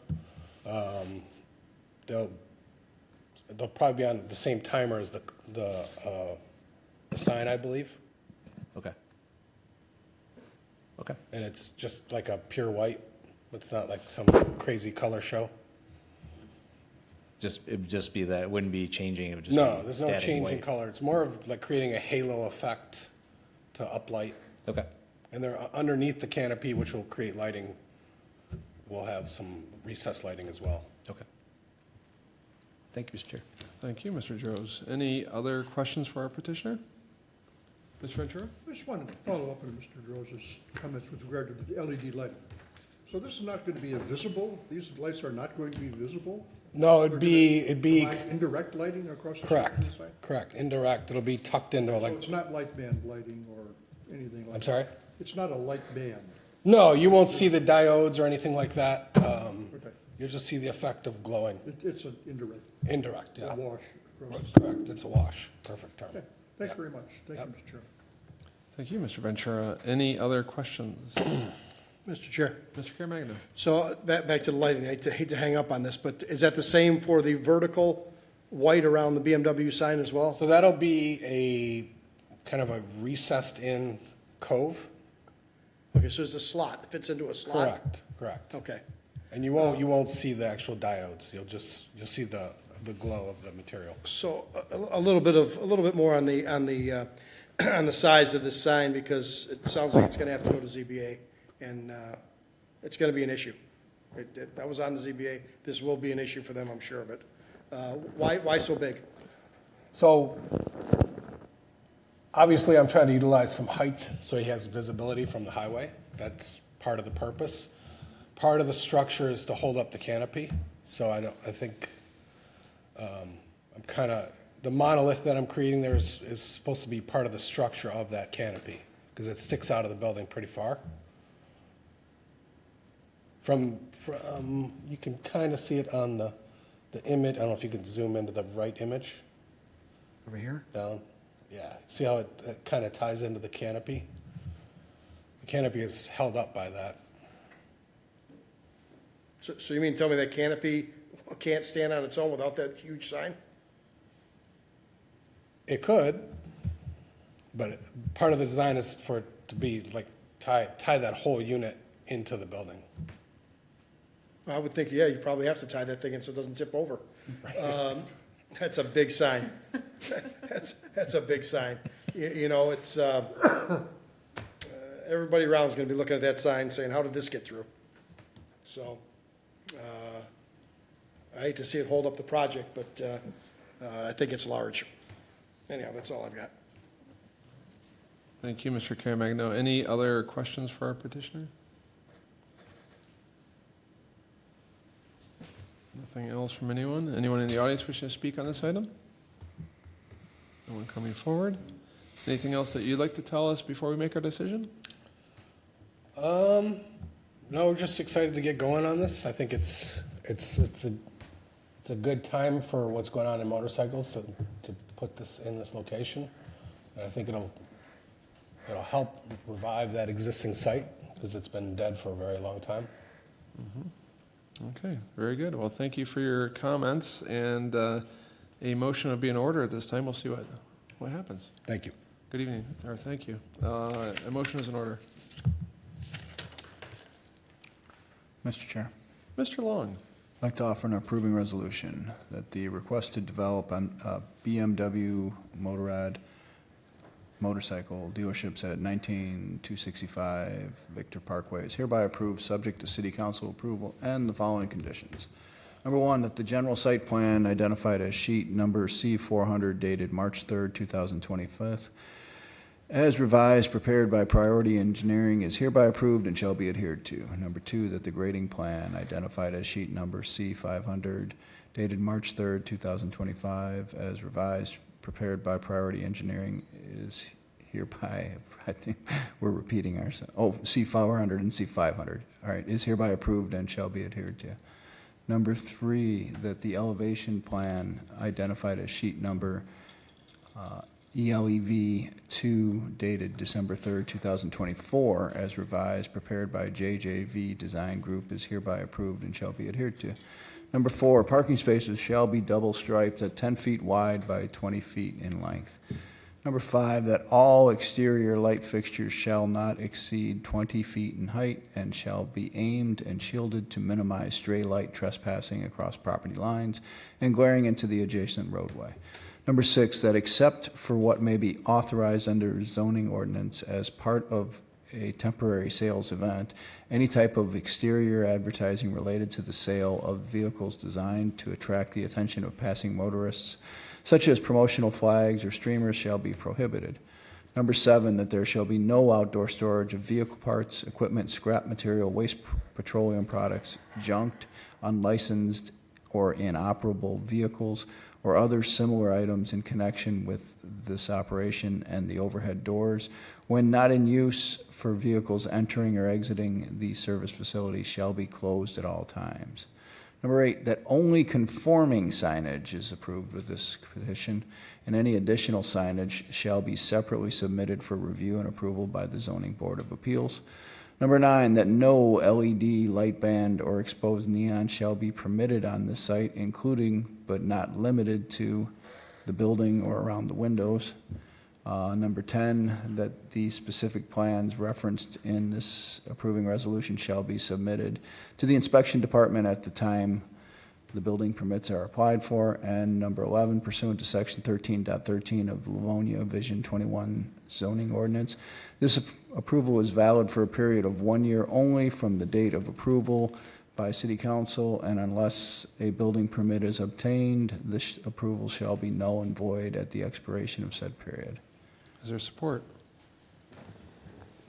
they'll probably be on the same timer as the sign, I believe. Okay. Okay. And it's just like a pure white. It's not like some crazy color show. It would just be that, it wouldn't be changing, it would just be No, there's no static change in white. color. It's more of like creating a halo effect to uplight. Okay. And they're underneath the canopy, which will create lighting. We'll have some recessed lighting as well. Okay. Thank you, Mr. Chair. Thank you, Mr. Droz. Any other questions for our petitioner? Mr. Ventura? I just wanted to follow up on Mr. Drose's comments with regard to the LED lighting. So this is not going to be visible? These lights are not going to be visible? No, They're gonna it'd be provide indirect lighting across the correct, side? correct, indirect. It'll be tucked into So like, it's not light band lighting or anything like that? I'm sorry? It's not a light band? No, you won't see the diodes or anything like that. Okay. You'll just see the effect of glowing. It's an indirect, Indirect, a yeah. wash across the side? Correct, it's a wash. Perfect term. Okay, thanks Yeah. very much. Thank you, Yep. Mr. Chairman. Thank you, Mr. Ventura. Any other questions? Mr. Chair. Mr. Caremagna? So back to the lighting, I hate to hang up on this, but is that the same for the vertical white around the BMW sign as well? So that'll be a kind of a recessed in cove. Okay, so it's a slot, it fits into a slot? Correct, correct. Okay, And you won't see the actual diodes. You'll see the glow of the material. so a little bit more on the, on the size of this sign, because it sounds like it's gonna have to go to ZBA, and, it's gonna be an issue. That was on the ZBA, this will be an issue for them, I'm sure, but, why so big? So obviously, I'm trying to utilize some height so he has visibility from the highway. That's part of the purpose. Part of the structure is to hold up the canopy. So I think I'm kind of, the monolith that I'm creating there is supposed to be part of the structure of that canopy because it sticks out of the building pretty far. From you can kind of see it on the image. I don't know if you can zoom into the right image. Over here? Down, yeah. See how it kind of ties into the canopy? The canopy is held up by that. So you mean tell me that canopy can't stand on its own without that huge sign? It could, but part of the design is for it to be like tie that whole unit into the building. I would think, yeah, you probably have to tie that thing in so it doesn't tip over. That's a big sign. That's a big sign. You know, it's, everybody around is gonna be looking at that sign saying, how did this get through? So, I hate to see it hold up the project, but, I think it's large. Anyhow, that's all I've got. Thank you, Mr. Caremagna. Any other questions for our petitioner? Nothing else from anyone? Anyone in the audience wishing to speak on this item? No one coming forward? Anything else that you'd like to tell us before we make our decision? No, we're just excited to get going on this. I think it's a good time for what's going on in motorcycles to put this in this location. And I think it'll help revive that existing site because it's been dead for a very long time. Okay, very good. Well, thank you for your comments, and a motion will be in order at this time. We'll see what happens. Thank you. Good evening, or thank you. A motion is in order. Mr. Chair, Mr. Long. I'd like to offer an approving resolution that the request to develop a BMW Motorrad motorcycle dealerships at 19265 Victor Parkway is hereby approved, subject to city council approval and the following conditions. Number one, that the general site plan identified as sheet number C400 dated March 3rd, 2025, as revised, prepared by Priority Engineering, is hereby approved and shall be adhered to. Number two, that the grading plan identified as sheet number C500 dated March 3rd, 2025, as revised, prepared by Priority Engineering, is hereby, I think we're repeating ourselves. Oh, C400 and C500. All right, is hereby approved and shall be adhered to. Number three, that the elevation plan identified as sheet number ELEV 2 dated December 3rd, 2024, as revised, prepared by JJV Design Group, is hereby approved and shall be adhered to. Number 4, parking spaces shall be double striped at 10 feet wide by 20 feet in length. Number 5, that all exterior light fixtures shall not exceed 20 feet in height and shall be aimed and shielded to minimize stray light trespassing across property lines and glaring into the adjacent roadway. Number 6, that except for what may be authorized under zoning ordinance as part of a temporary sales event, any type of exterior advertising related to the sale of vehicles designed to attract the attention of passing motorists, such as promotional flags or streamers, shall be prohibited. Number 7, that there shall be no outdoor storage of vehicle parts, equipment, scrap material, waste petroleum products, junked, unlicensed, or inoperable vehicles, or other similar items in connection with this operation, and the overhead doors, when not in use for vehicles entering or exiting the service facility, shall be closed at all times. Number 8, that only conforming signage is approved with this petition, and any additional signage shall be separately submitted for review and approval by the Zoning Board of Appeals. Number 9, that no LED light band or exposed neon shall be permitted on this site, including but not limited to the building or around the windows. Number 10, that the specific plans referenced in this approving resolution shall be submitted to the inspection department at the time the building permits are applied for. And number 11, pursuant to section 13.13 of the Livonia Vision 21 zoning ordinance, this approval is valid for a period of 1 year only from the date of approval by City Council, and unless a building permit is obtained, this approval shall be null and void at the expiration of said period. Is there support?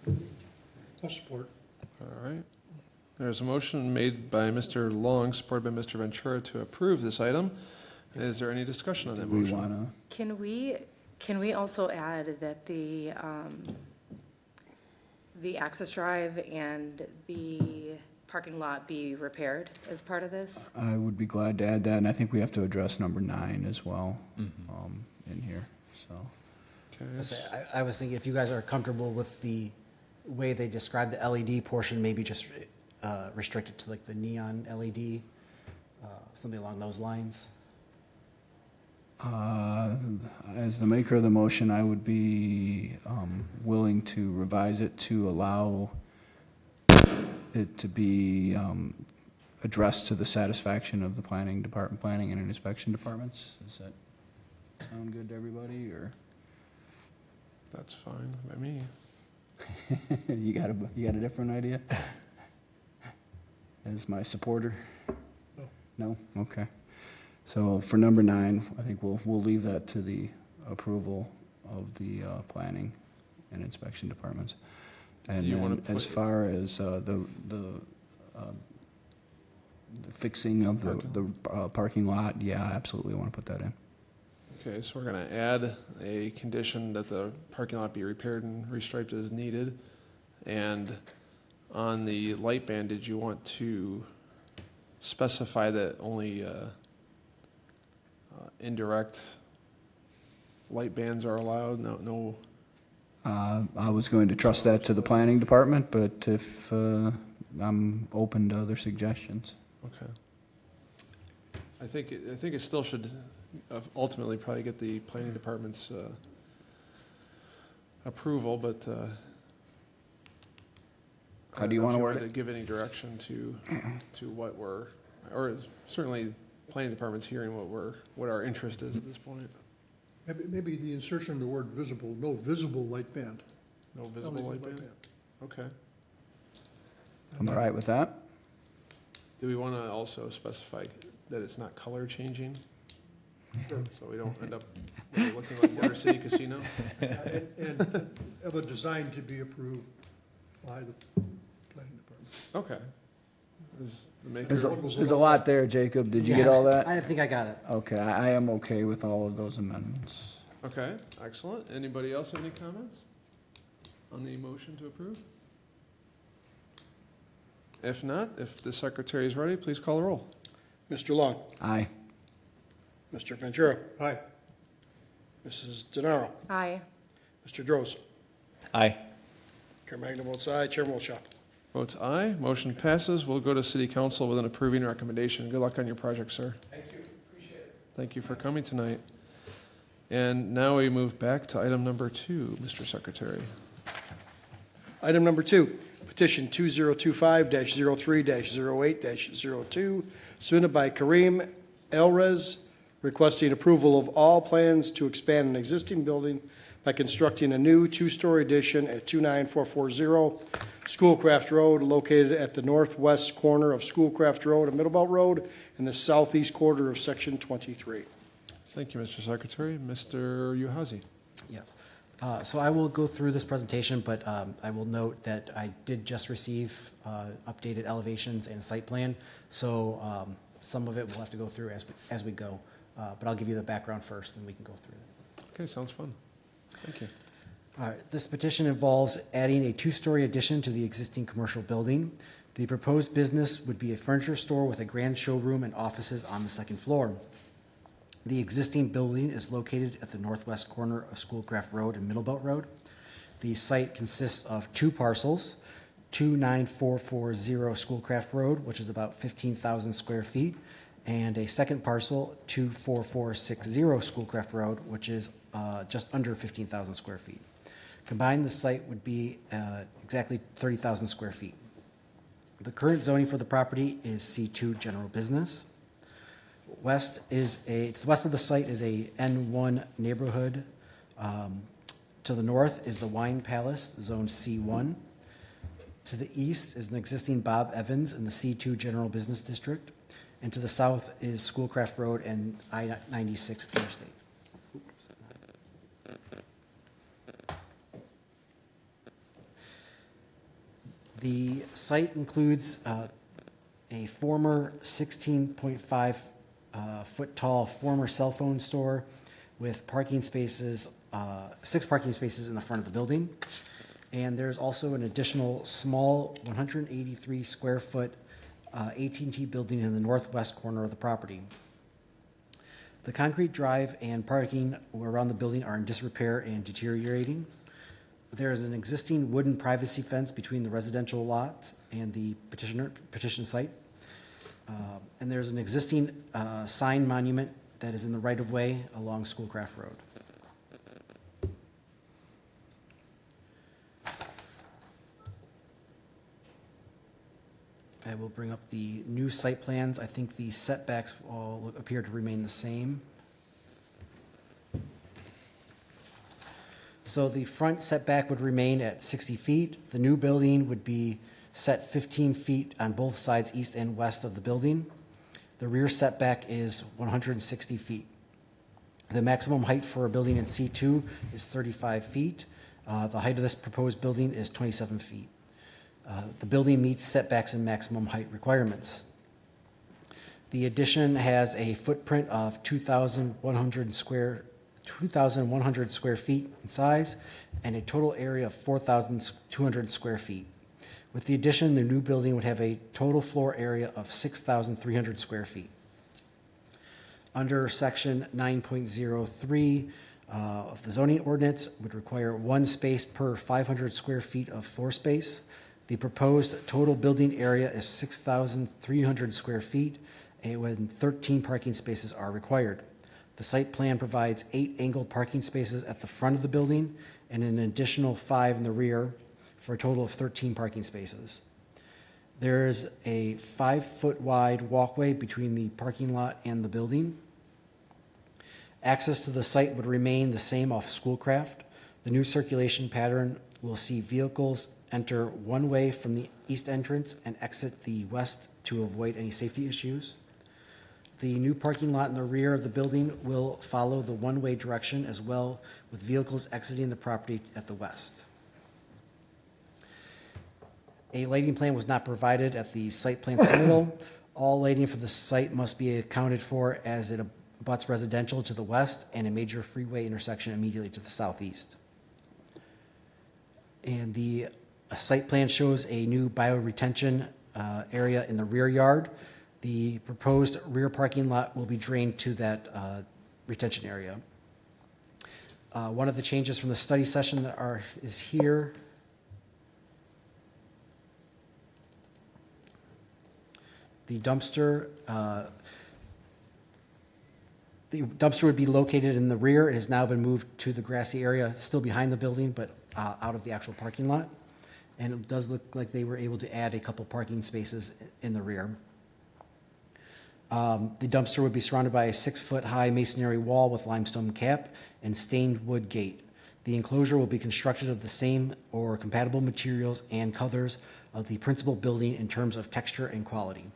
I'll support. All right. There's a motion made by Mr. Long, supported by Mr. Ventura, to approve this item. Is there any discussion on that Do we motion? want to? Can we also add that the access drive and the parking lot be repaired as part of this? I would be glad to add that, and I think we have to address number 9 as well in here, so. Okay. I was thinking if you guys are comfortable with the way they described the LED portion, maybe just restrict it to like the neon LED, something along those lines. As the maker of the motion, I would be willing to revise it to allow it to be addressed to the satisfaction of the planning and inspection departments. Does that sound good to everybody, or? That's fine by me. You got a different idea? As my supporter? No? Okay. So for number 9, I think we'll leave that to the approval of the planning and inspection departments. And Do you wanna then as put- far as the fixing of the parking lot, yeah, I absolutely want to put that in. Okay, so we're going to add a condition that the parking lot be repaired and restriped as needed. And on the light band, did you want to specify that only indirect light bands are allowed? No. I was going to trust that to the planning department, but if I'm open to other suggestions. Okay. I think it still should ultimately probably get the planning department's approval, but How do you want to word to it? give any direction to what we're, or certainly planning department's hearing what our interest is at this point. Maybe the insertion of the word visible, no visible light band. No visible light band? Okay. I'm all right with that. Do we want to also specify that it's not color changing? So we don't end up really looking like Motor City Casino? And of a design to be approved by the planning department. Okay. Is the maker? There's a lot there, Jacob. Did you get all that? I think I got it. Okay, I am okay with all of those amendments. Okay, excellent. Anybody else have any comments on the motion to approve? If not, if the secretary is ready, please call the roll. Mr. Long, Aye. Mr. Ventura, Aye. Mrs. DeNaro. Aye. Mr. Droz. Aye. Caremagna votes aye. Chairman Wilshaw. Votes aye, motion passes. We'll go to City Council with an approving recommendation. Good luck on your project, sir. Thank you, appreciate it. Thank you for coming tonight. And now we move back to item number 2, Mr. Secretary. Item number 2, petition 2025-03-08-02, submitted by Kareem Elrez, requesting approval of all plans to expand an existing building by constructing a new two-story addition at 29440 Schoolcraft Road, located at the northwest corner of Schoolcraft Road and Middlebelt Road in the southeast quarter of Section 23. Thank you, Mr. Secretary. Mr. Uhazy. Yes. So I will go through this presentation, but I will note that I did just receive updated elevations and site plan, so some of it we'll have to go through as we go. But I'll give you the background first, and we can go through it. Okay, sounds fun. Thank you. All right, this petition involves adding a two-story addition to the existing commercial building. The proposed business would be a furniture store with a grand showroom and offices on the second floor. The existing building is located at the northwest corner of Schoolcraft Road and Middlebelt Road. The site consists of two parcels, 29440 Schoolcraft Road, which is about 15,000 square feet, and a second parcel, 24460 Schoolcraft Road, which is just under 15,000 square feet. Combined, the site would be exactly 30,000 square feet. The current zoning for the property is C2 General Business. To the west of the site is a N1 neighborhood. To the north is the Wine Palace, Zone C1. To the east is an existing Bob Evans in the C2 General Business District. And to the south is Schoolcraft Road and I-96 Interstate. The site includes a former 16.5 foot tall former cell phone store with parking spaces, 6 parking spaces in the front of the building. And there's also an additional small 183 square foot AT&T building in the northwest corner of the property. The concrete drive and parking around the building are in disrepair and deteriorating. There is an existing wooden privacy fence between the residential lot and the petition site. And there's an existing sign monument that is in the right-of-way along Schoolcraft Road. I will bring up the new site plans. I think the setbacks all appear to remain the same. So the front setback would remain at 60 feet. The new building would be set 15 feet on both sides, east and west of the building. The rear setback is 160 feet. The maximum height for a building in C2 is 35 feet. The height of this proposed building is 27 feet. The building meets setbacks and maximum height requirements. The addition has a footprint of 2,100 square feet in size and a total area of 4,200 square feet. With the addition, the new building would have a total floor area of 6,300 square feet. Under section 9.03 of the zoning ordinance would require 1 space per 500 square feet of floor space. The proposed total building area is 6,300 square feet, and when 13 parking spaces are required. The site plan provides 8 angled parking spaces at the front of the building and an additional 5 in the rear for a total of 13 parking spaces. There is a 5-foot wide walkway between the parking lot and the building. Access to the site would remain the same off Schoolcraft. The new circulation pattern will see vehicles enter one way from the east entrance and exit the west to avoid any safety issues. The new parking lot in the rear of the building will follow the one-way direction as well, with vehicles exiting the property at the west. A lighting plan was not provided at the site plan submittal. All lighting for the site must be accounted for as it abuts residential to the west and a major freeway intersection immediately to the southeast. And the site plan shows a new bioretention area in the rear yard. The proposed rear parking lot will be drained to that retention area. One of the changes from the study session that is here. The dumpster would be located in the rear. It has now been moved to the grassy area, still behind the building, but out of the actual parking lot. And it does look like they were able to add a couple parking spaces in the rear. The dumpster would be surrounded by a 6-foot-high masonry wall with limestone cap and stained wood gate. The enclosure will be constructed of the same or compatible materials and colors of the principal building in terms of texture and quality.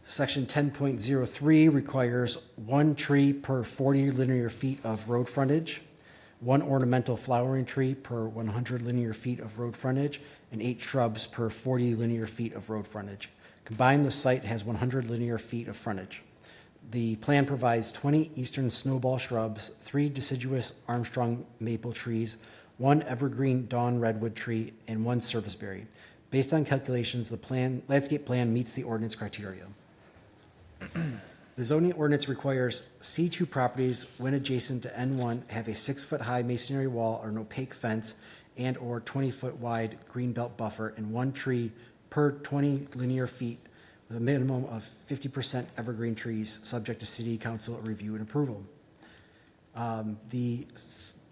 Section 10.03 requires 1 tree per 40 linear feet of road frontage, 1 ornamental flowering tree per 100 linear feet of road frontage, and 8 shrubs per 40 linear feet of road frontage. Combined, the site has 100 linear feet of frontage. The plan provides 20 eastern snowball shrubs, 3 deciduous Armstrong maple trees, 1 evergreen dawn redwood tree, and 1 serviceberry. Based on calculations, the landscape plan meets the ordinance criteria. The zoning ordinance requires C2 properties, when adjacent to N1, have a 6-foot-high masonry wall or an opaque fence and/or 20-foot-wide greenbelt buffer and 1 tree per 20 linear feet with a minimum of 50% evergreen trees, subject to city council review and approval. The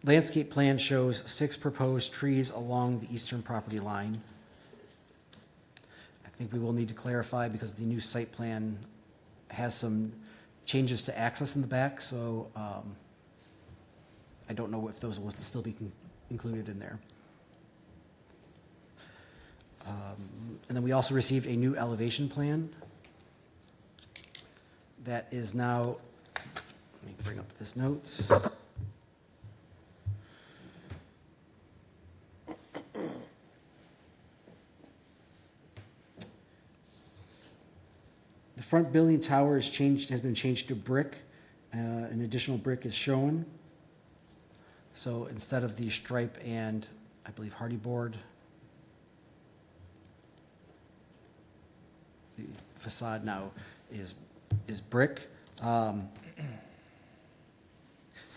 landscape plan shows 6 proposed trees along the eastern property line. I think we will need to clarify because the new site plan has some changes to access in the back, so I don't know if those will still be included in there. And then we also received a new elevation plan that is now, let me bring up this notes. The front building tower has been changed to brick. An additional brick is shown. So instead of the stripe and, I believe, hardy board, the facade now is brick. The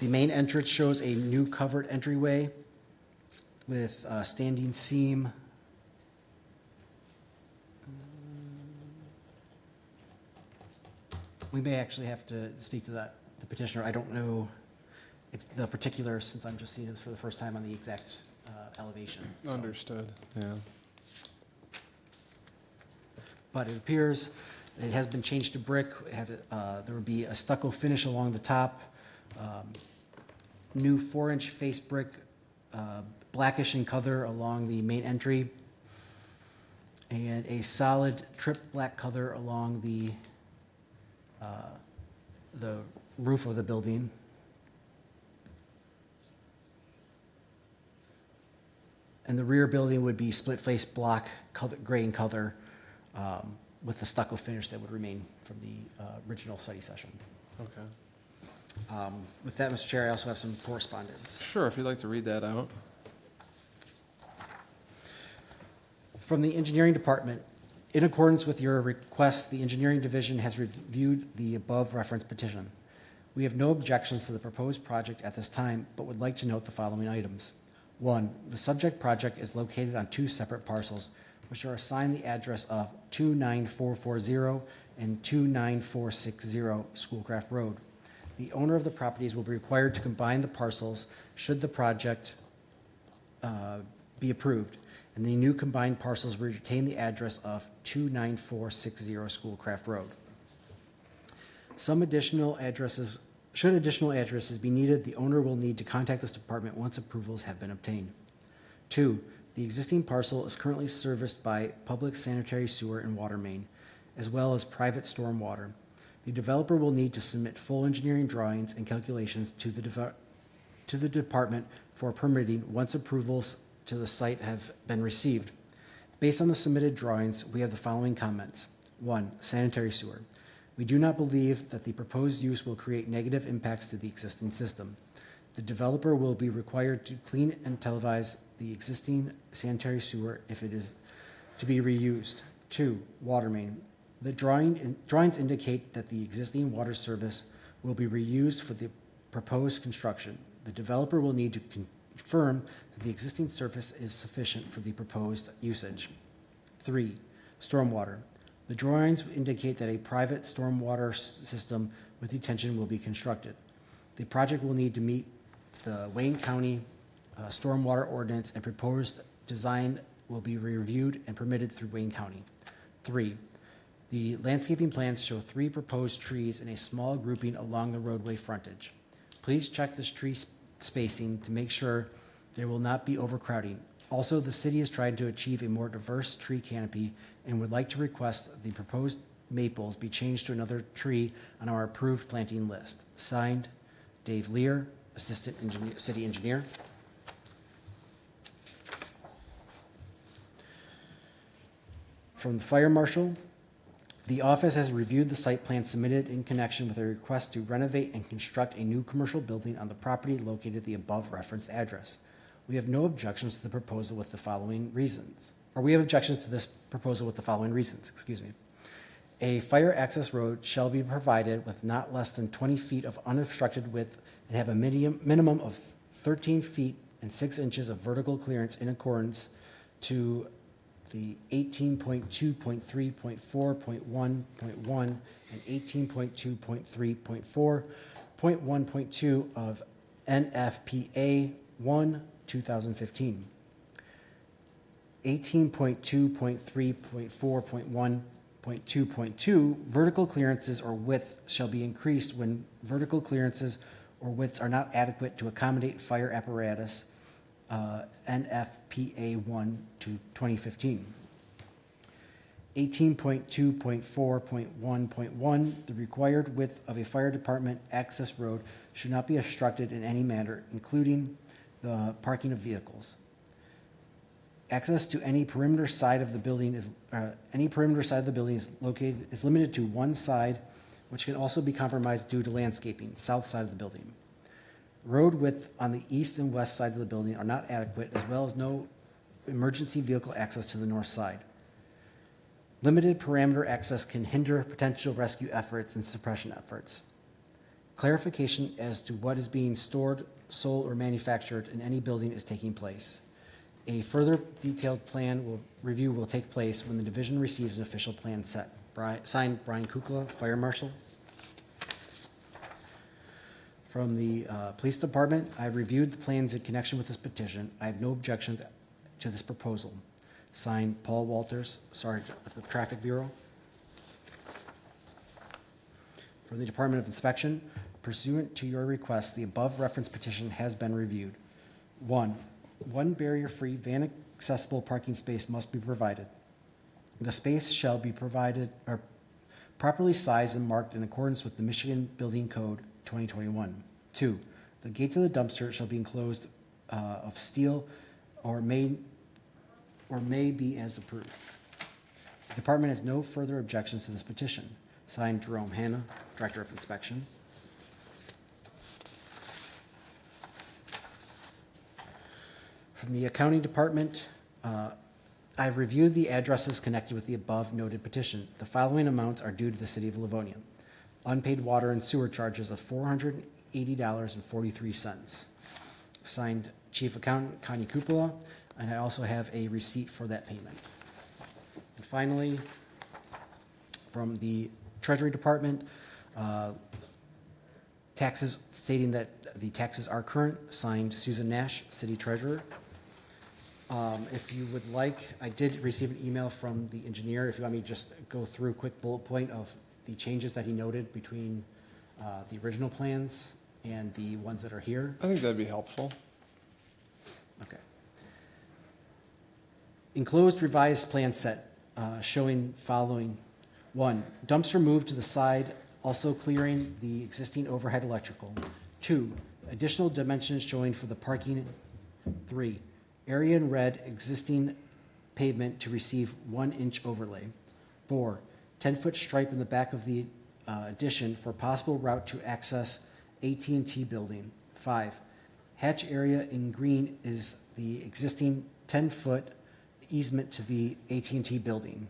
main entrance shows a new covered entryway with a standing seam. We may actually have to speak to the petitioner. I don't know it's the particulars since I'm just seeing this for the first time on the exact elevation. So. Understood, yeah. But it appears it has been changed to brick. There would be a stucco finish along the top, new 4-inch face brick, blackish in color along the main entry, and a solid trip black color along the roof of the building. And the rear building would be split face block, gray in color, with the stucco finish that would remain from the original study session. Okay. With that, Mr. Chair, I also have some correspondence. Sure, if you'd like to read that out. From the Engineering Department, in accordance with your request, the Engineering Division has reviewed the above referenced petition. We have no objections to the proposed project at this time, but would like to note the following items. 1, the subject project is located on 2 separate parcels, which are assigned the address of 29440 and 29460 Schoolcraft Road. The owner of the properties will be required to combine the parcels should the project be approved, and the new combined parcels will retain the address of 29460 Schoolcraft Road. Should additional addresses be needed, the owner will need to contact this department once approvals have been obtained. 2, the existing parcel is currently serviced by public sanitary sewer and water main, as well as private storm water. The developer will need to submit full engineering drawings and calculations to the department for permitting once approvals to the site have been received. Based on the submitted drawings, we have the following comments. 1, sanitary sewer. We do not believe that the proposed use will create negative impacts to the existing system. The developer will be required to clean and televise the existing sanitary sewer if it is to be reused. 2, water main. The drawings indicate that the existing water service will be reused for the proposed construction. The developer will need to confirm that the existing surface is sufficient for the proposed usage. 3, stormwater. The drawings indicate that a private stormwater system with detention will be constructed. The project will need to meet the Wayne County stormwater ordinance, and proposed design will be reviewed and permitted through Wayne County. 3, the landscaping plans show 3 proposed trees in a small grouping along the roadway frontage. Please check this tree spacing to make sure there will not be overcrowding. Also, the city is trying to achieve a more diverse tree canopy and would like to request the proposed maples be changed to another tree on our approved planting list. Signed, Dave Lear, Assistant City Engineer. From the Fire Marshal, the office has reviewed the site plan submitted in connection with a request to renovate and construct a new commercial building on the property located at the above referenced address. We have no objections to the proposal with the following reasons. Excuse me. A fire access road shall be provided with not less than 20 feet of unobstructed width and have a minimum of 13 feet and 6 inches of vertical clearance in accordance to the 18.2.3.4.1.1 and 18.2.3.4.1.2 of NFPA 1, 2015. 18.2.3.4.1.2.2, vertical clearances or width shall be increased when vertical clearances or widths are not adequate to accommodate fire apparatus, NFPA 1 to 2015. 18.2.4.1.1, the required width of a fire department access road should not be obstructed in any manner, including the parking of vehicles. Access to any perimeter side of the building is limited to one side, which can also be compromised due to landscaping, south side of the building. Road width on the east and west sides of the building are not adequate, as well as no emergency vehicle access to the north side. Limited parameter access can hinder potential rescue efforts and suppression efforts. Clarification as to what is being stored, sold, or manufactured in any building is taking place. A further detailed review will take place when the division receives an official plan set. Signed, Brian Kukla, Fire Marshal. From the Police Department, I've reviewed the plans in connection with this petition. I have no objections to this proposal. Signed, Paul Walters, Sergeant of the Traffic Bureau. From the Department of Inspection, pursuant to your request, the above referenced petition has been reviewed. 1, one barrier-free van-accessible parking space must be provided. The space shall be provided or properly sized and marked in accordance with the Michigan Building Code 2021. 2, the gates of the dumpster shall be enclosed of steel or may be as approved. The department has no further objections to this petition. Signed, Jerome Hanna, Director of Inspection. From the Accounting Department, I've reviewed the addresses connected with the above noted petition. The following amounts are due to the City of Livonia. Unpaid water and sewer charges of $480.43. Signed, Chief Accountant Connie Cupola, and I also have a receipt for that payment. And finally, from the Treasury Department, taxes stating that the taxes are current. Signed, Susan Nash, City Treasurer. If you would like, I did receive an email from the engineer. If you want me to just go through a quick bullet point of the changes that he noted between the original plans and the ones that are here. I think that'd be helpful. Okay. Enclosed revised plan set showing following. 1, dumpster moved to the side, also clearing the existing overhead electrical. 2, additional dimensions showing for the parking. 3, area in red, existing pavement to receive 1-inch overlay. 4, 10-foot stripe in the back of the addition for possible route to access AT&T building. 5, hatch area in green is the existing 10-foot easement to the AT&T building.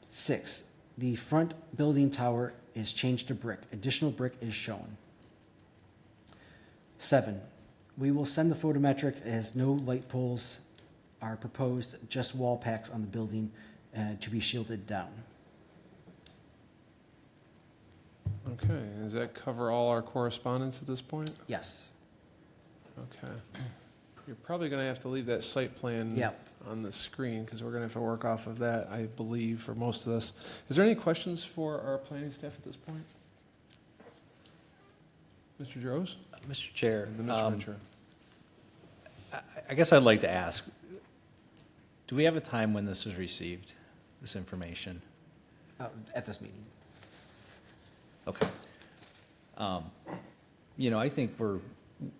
6, the front building tower is changed to brick. Additional brick is shown. 7, we will send the photometric as no light poles are proposed, just wall packs on the building to be shielded down. Okay, does that cover all our correspondence at this point? Yes. Okay. You're probably going to have to leave that site plan Yep. on the screen, because we're going to have to work off of that, I believe, for most of this. Is there any questions for our planning staff at this point? Mr. Droz? Mr. Chair, And then Mr. Ventura? I guess I'd like to ask, do we have a time when this was received, this information? At this meeting. Okay. You know, I think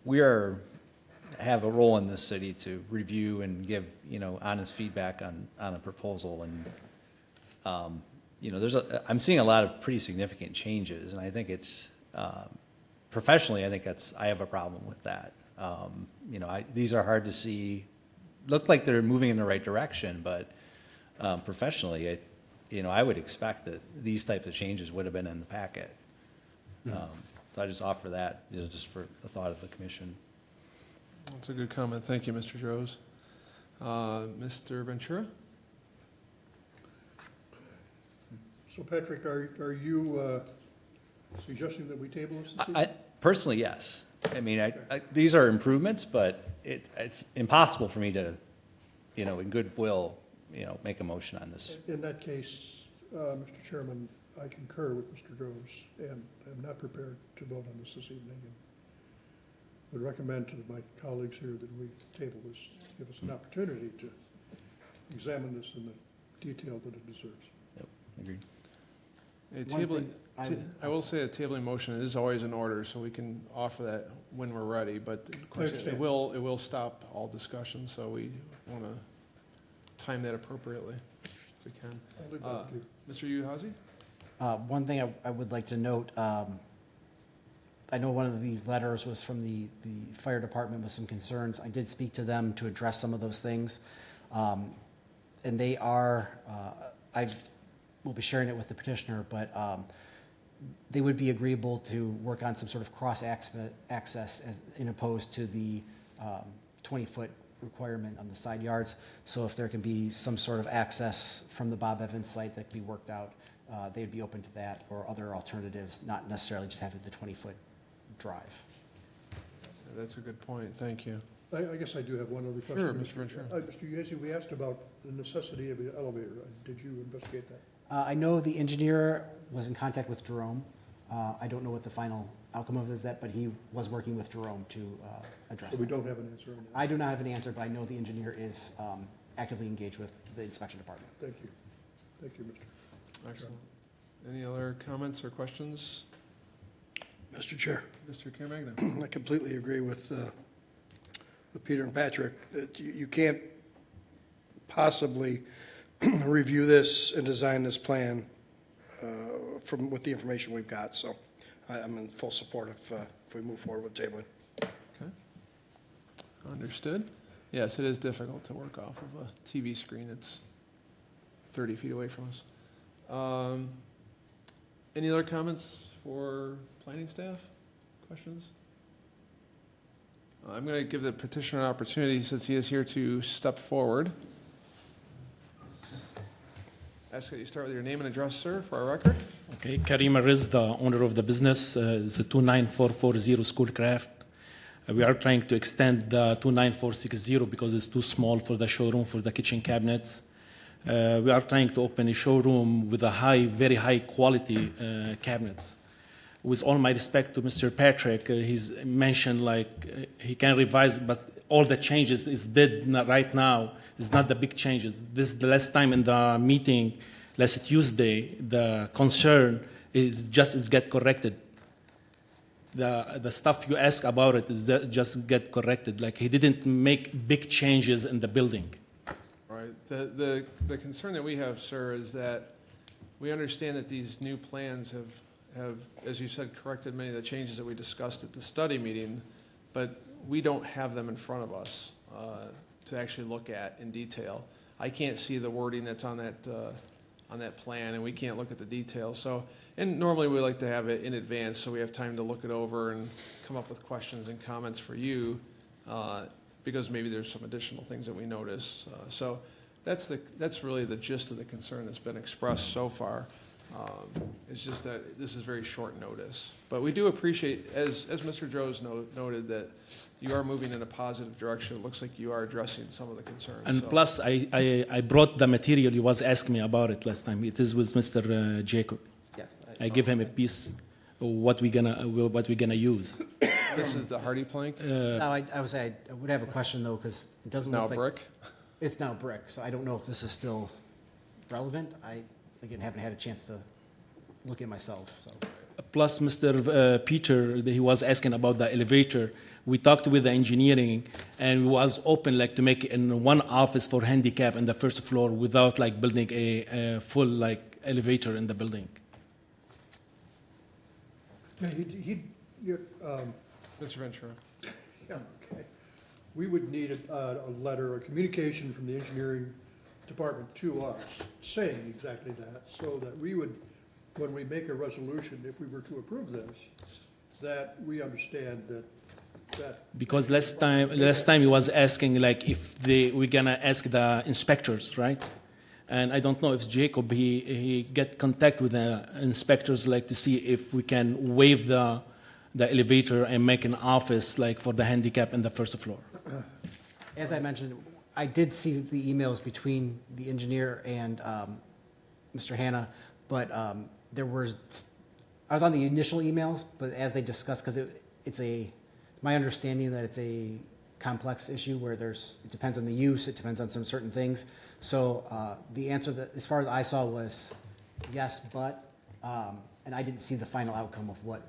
we have a role in this city to review and give, you know, honest feedback on a proposal. And, you know, I'm seeing a lot of pretty significant changes, and I think it's, professionally, I think I have a problem with that. You know, these are hard to see, look like they're moving in the right direction, but professionally, you know, I would expect that these types of changes would have been in the packet. So I just offer that, you know, just for the thought of the commission. That's a good comment. Thank you, Mr. Droz. Mr. Ventura? So Patrick, are you suggesting that we table this evening? Personally, yes. I mean, these are improvements, but it's impossible for me to, you know, in goodwill, you know, make a motion on this. In that case, Mr. Chairman, I concur with Mr. Groves, and I'm not prepared to vote on this evening, and would recommend to my colleagues here that we table this, give us an opportunity to examine this in the detail that it deserves. Yep, agreed. I will say a tabling motion is always in order, so we can offer that when we're ready, but of course, it understand. will stop all discussion, so we want to time that appropriately if we can. I'll leave that to you. Mr. Uhazy? One thing I would like to note, I know one of the letters was from the fire department with some concerns. I did speak to them to address some of those things. And they are, I will be sharing it with the petitioner, but they would be agreeable to work on some sort of cross-access in opposed to the 20-foot requirement on the side yards. So if there can be some sort of access from the Bob Evans site that can be worked out, they'd be open to that or other alternatives, not necessarily just having the 20-foot drive. That's a good point. Thank you. I guess I do have one other question. Sure, Mr. Ventura. Mr. Uhazy, we asked about the necessity of an elevator. Did you investigate that? I know the engineer was in contact with Jerome. I don't know what the final outcome of it is that, but he was working with Jerome to address So we that. don't have an answer on that? I do not have an answer, but I know the engineer is actively engaged with the inspection department. Thank you. Thank you, Mr. Excellent. Any other comments or questions? Mr. Chair, Mr. Caremagna? I completely agree with Peter and Patrick, that you can't possibly review this and design this plan with the information we've got, so I'm in full support if we move forward with tabling. Okay. Understood. Yes, it is difficult to work off of a TV screen that's 30 feet away from us. Any other comments for planning staff? Questions? I'm going to give the petitioner an opportunity, since he is here, to step forward. Ask that you start with your name and address, sir, for our record. Okay, Karim Ariz, the owner of the business, is the 29440 Schoolcraft. We are trying to extend the 29460 because it's too small for the showroom for the kitchen cabinets. We are trying to open a showroom with a very high quality cabinets. With all my respect to Mr. Patrick, he's mentioned he can revise, but all the changes is did right now. It's not the big changes. This is the last time in the meeting, last Tuesday, the concern is get corrected. The stuff you ask about it is just get corrected. Like he didn't make big changes in the building. Right. The concern that we have, sir, is that we understand that these new plans have, as you said, corrected many of the changes that we discussed at the study meeting, but we don't have them in front of us to actually look at in detail. I can't see the wording that's on that plan, and we can't look at the details. So, and normally we like to have it in advance, so we have time to look it over and come up with questions and comments for you, because maybe there's some additional things that we notice. So that's really the gist of the concern that's been expressed so far. It's just that this is very short notice. But we do appreciate, as Mr. Droz noted, that you are moving in a positive direction. It looks like you are addressing some of the concerns. And So- plus, I brought the material he was asking me about it last time. It is with Mr. Jacob. Yes. I give him a piece of what we're gonna use. This is the hardy plank, No, I would say I would have a question though, because it doesn't now look like. brick. It's now brick, so I don't know if this is still relevant. I, again, haven't had a chance to look at myself, so. Plus, Mr. Peter, he was asking about the elevator. We talked with the engineering, and we was open like to make in one office for handicap in the first floor without like building a full like elevator in the building. Yeah, Mr. Ventura. yeah, okay. We would need a letter, a communication from the engineering department to us saying exactly that, so that we would, when we make a resolution, if we were to approve this, that we understand that. Because last time he was asking like if we're gonna ask the inspectors, right? And I don't know if Jacob he get contact with the inspectors like to see if we can waive the elevator and make an office like for the handicap in the first floor. As I mentioned, I did see the emails between the engineer and Mr. Hanna, but I was on the initial emails, but as they discussed, because it's my understanding that it's a complex issue where it depends on the use, it depends on some certain things. So the answer that, as far as I saw, was yes, but, and I didn't see the final outcome of what,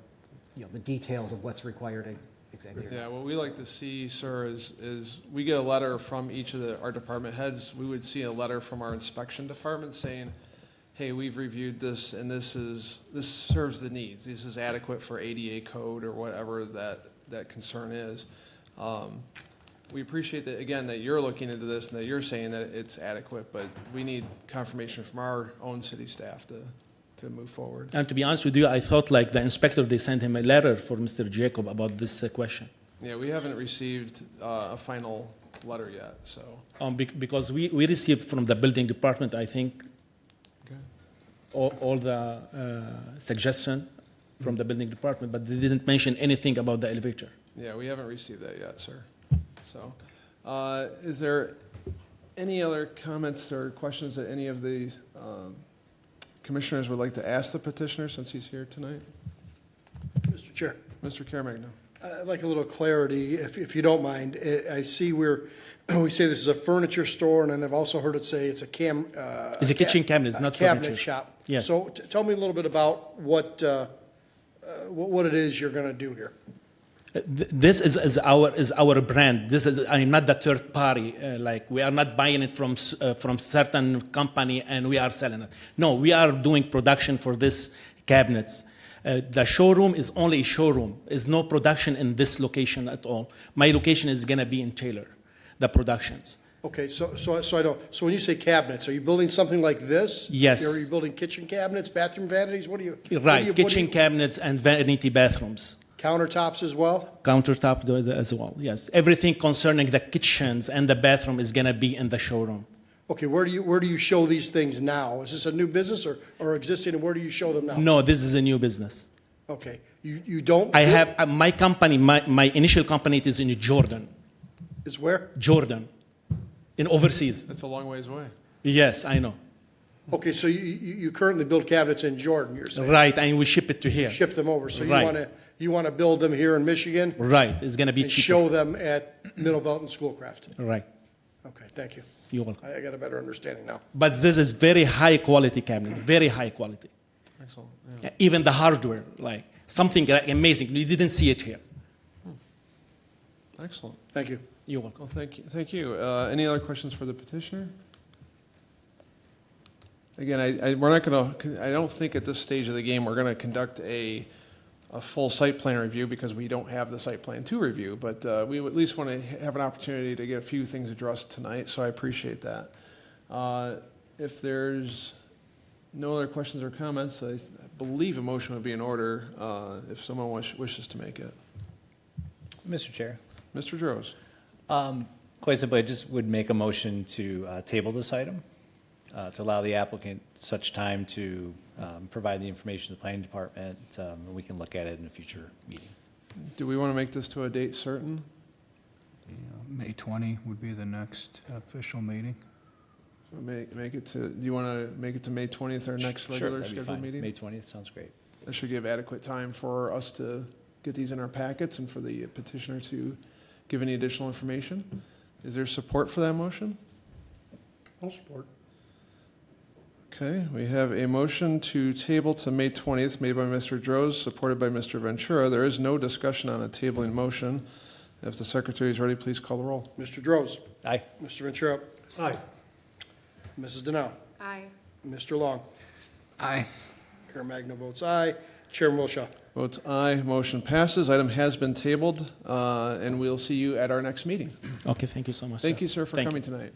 the details of what's required exactly. Yeah, what we like to see, sir, is we get a letter from each of our department heads. We would see a letter from our inspection department saying, hey, we've reviewed this, and this serves the needs. This is adequate for ADA code or whatever that concern is. We appreciate that, again, that you're looking into this and that you're saying that it's adequate, but we need confirmation from our own city staff to move forward. And to be honest with you, I thought like the inspector, they sent him a letter for Mr. Jacob about this question. Yeah, we haven't received a final letter yet, so. Because we received from the building department, I think, Okay. all the suggestion from the building department, but they didn't mention anything about the elevator. Yeah, we haven't received that yet, sir. So, is there any other comments or questions that any of the commissioners would like to ask the petitioner since he's here tonight? Mr. Chair. Mr. Caremagna. I'd like a little clarity, if you don't mind. I see we say this is a furniture store, and then I've also heard it say it's a It's a kitchen cabinet, it's not cabinet furniture. shop. Yes. So tell me a little bit about what it is you're going to do here. This is our brand. I'm not the third party. Like we are not buying it from certain company and we are selling it. No, we are doing production for this cabinets. The showroom is only a showroom. There's no production in this location at all. My location is gonna be in Taylor, the productions. Okay, so I don't. So when you say cabinets, are you building something like this? Yes. Or are you building kitchen cabinets, bathroom vanities? What are you? Right, kitchen cabinets and vanity bathrooms. Countertops as well? Countertop as well, yes. Everything concerning the kitchens and the bathroom is gonna be in the showroom. Okay, where do you show these things now? Is this a new business or existing, and where do you show them now? No, this is a new business. Okay, you don't? I have my company, my initial company, it is in Jordan. It's where? Jordan, in overseas. That's a long ways away. Yes, I know. Okay, so you currently build cabinets in Jordan, you're saying? Right, and we ship it to here. Ship them over, so Right. you want to build them here in Michigan? Right, it's gonna be And cheaper. show them at Middle Belt and Schoolcraft? Right, Okay, thank you. you're welcome. I got a better understanding now. But this is very high quality cabinet, very high quality. Excellent. Even the hardware, like something like amazing. We didn't see it here. Excellent. Thank you. You're welcome. Well, thank you. Any other questions for the petitioner? Again, we're not going to, I don't think at this stage of the game we're going to conduct a full site plan review because we don't have the site plan to review, but we at least want to have an opportunity to get a few things addressed tonight, so I appreciate that. If there's no other questions or comments, I believe a motion would be in order if someone wishes to make it. Mr. Chair, Mr. Droz. quite simply, I just would make a motion to table this item, to allow the applicant such time to provide the information to the planning department, and we can look at it in a future meeting. Do we want to make this to a date certain? May 20 would be the next official meeting. So make it to, do you want to make it to May 20th, our next Sure, regular that'd be scheduled fine. meeting? May 20th, sounds great. That should give adequate time for us to get these in our packets and for the petitioner to give any additional information. Is there support for that motion? I'll support. Okay, we have a motion to table to May 20th made by Mr. Droz, supported by Mr. Ventura. There is no discussion on a tabling motion. If the secretary is ready, please call the roll. Mr. Droz. Aye. Mr. Ventura. Aye. Mrs. Denow. Aye. Mr. Long. Aye. Caremagna votes aye. Chairman Wilshaw. Votes aye, motion passes. Item has been tabled, and we'll see you at our next meeting. Okay, thank you so much. Thank you, sir, for Thank coming tonight.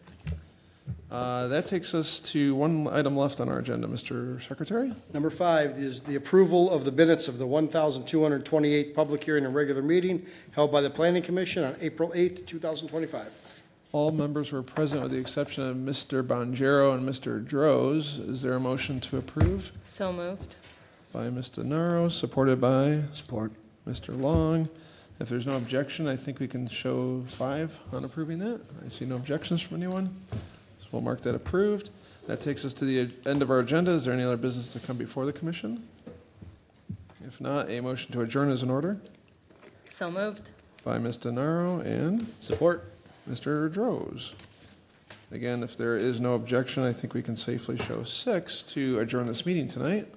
That takes us to one item left on our agenda, Mr. Secretary. Number 5 is the approval of the minutes of the 1,228th public hearing and regular meeting held by the Planning Commission on April 8th, 2025. All members were present with the exception of Mr. Bonjero and Mr. Droz. Is there a motion to approve? So moved. By Mr. Naro, supported by Support. Mr. Long. If there's no objection, I think we can show 5 on approving that. I see no objections from anyone. So we'll mark that approved. That takes us to the end of our agenda. Is there any other business to come before the commission? If not, a motion to adjourn is in order So moved. by Mr. Naro and Support. Mr. Droz. Again, if there is no objection, I think we can safely show 6 to adjourn this meeting tonight.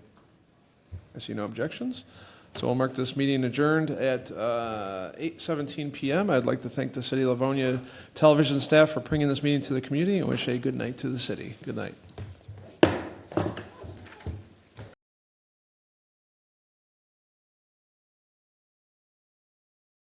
I see no objections. So we'll mark this meeting adjourned at 8:17 p.m. I'd like to thank the City of Livonia television staff for bringing this meeting to the community and wish a good night to the city. Good night.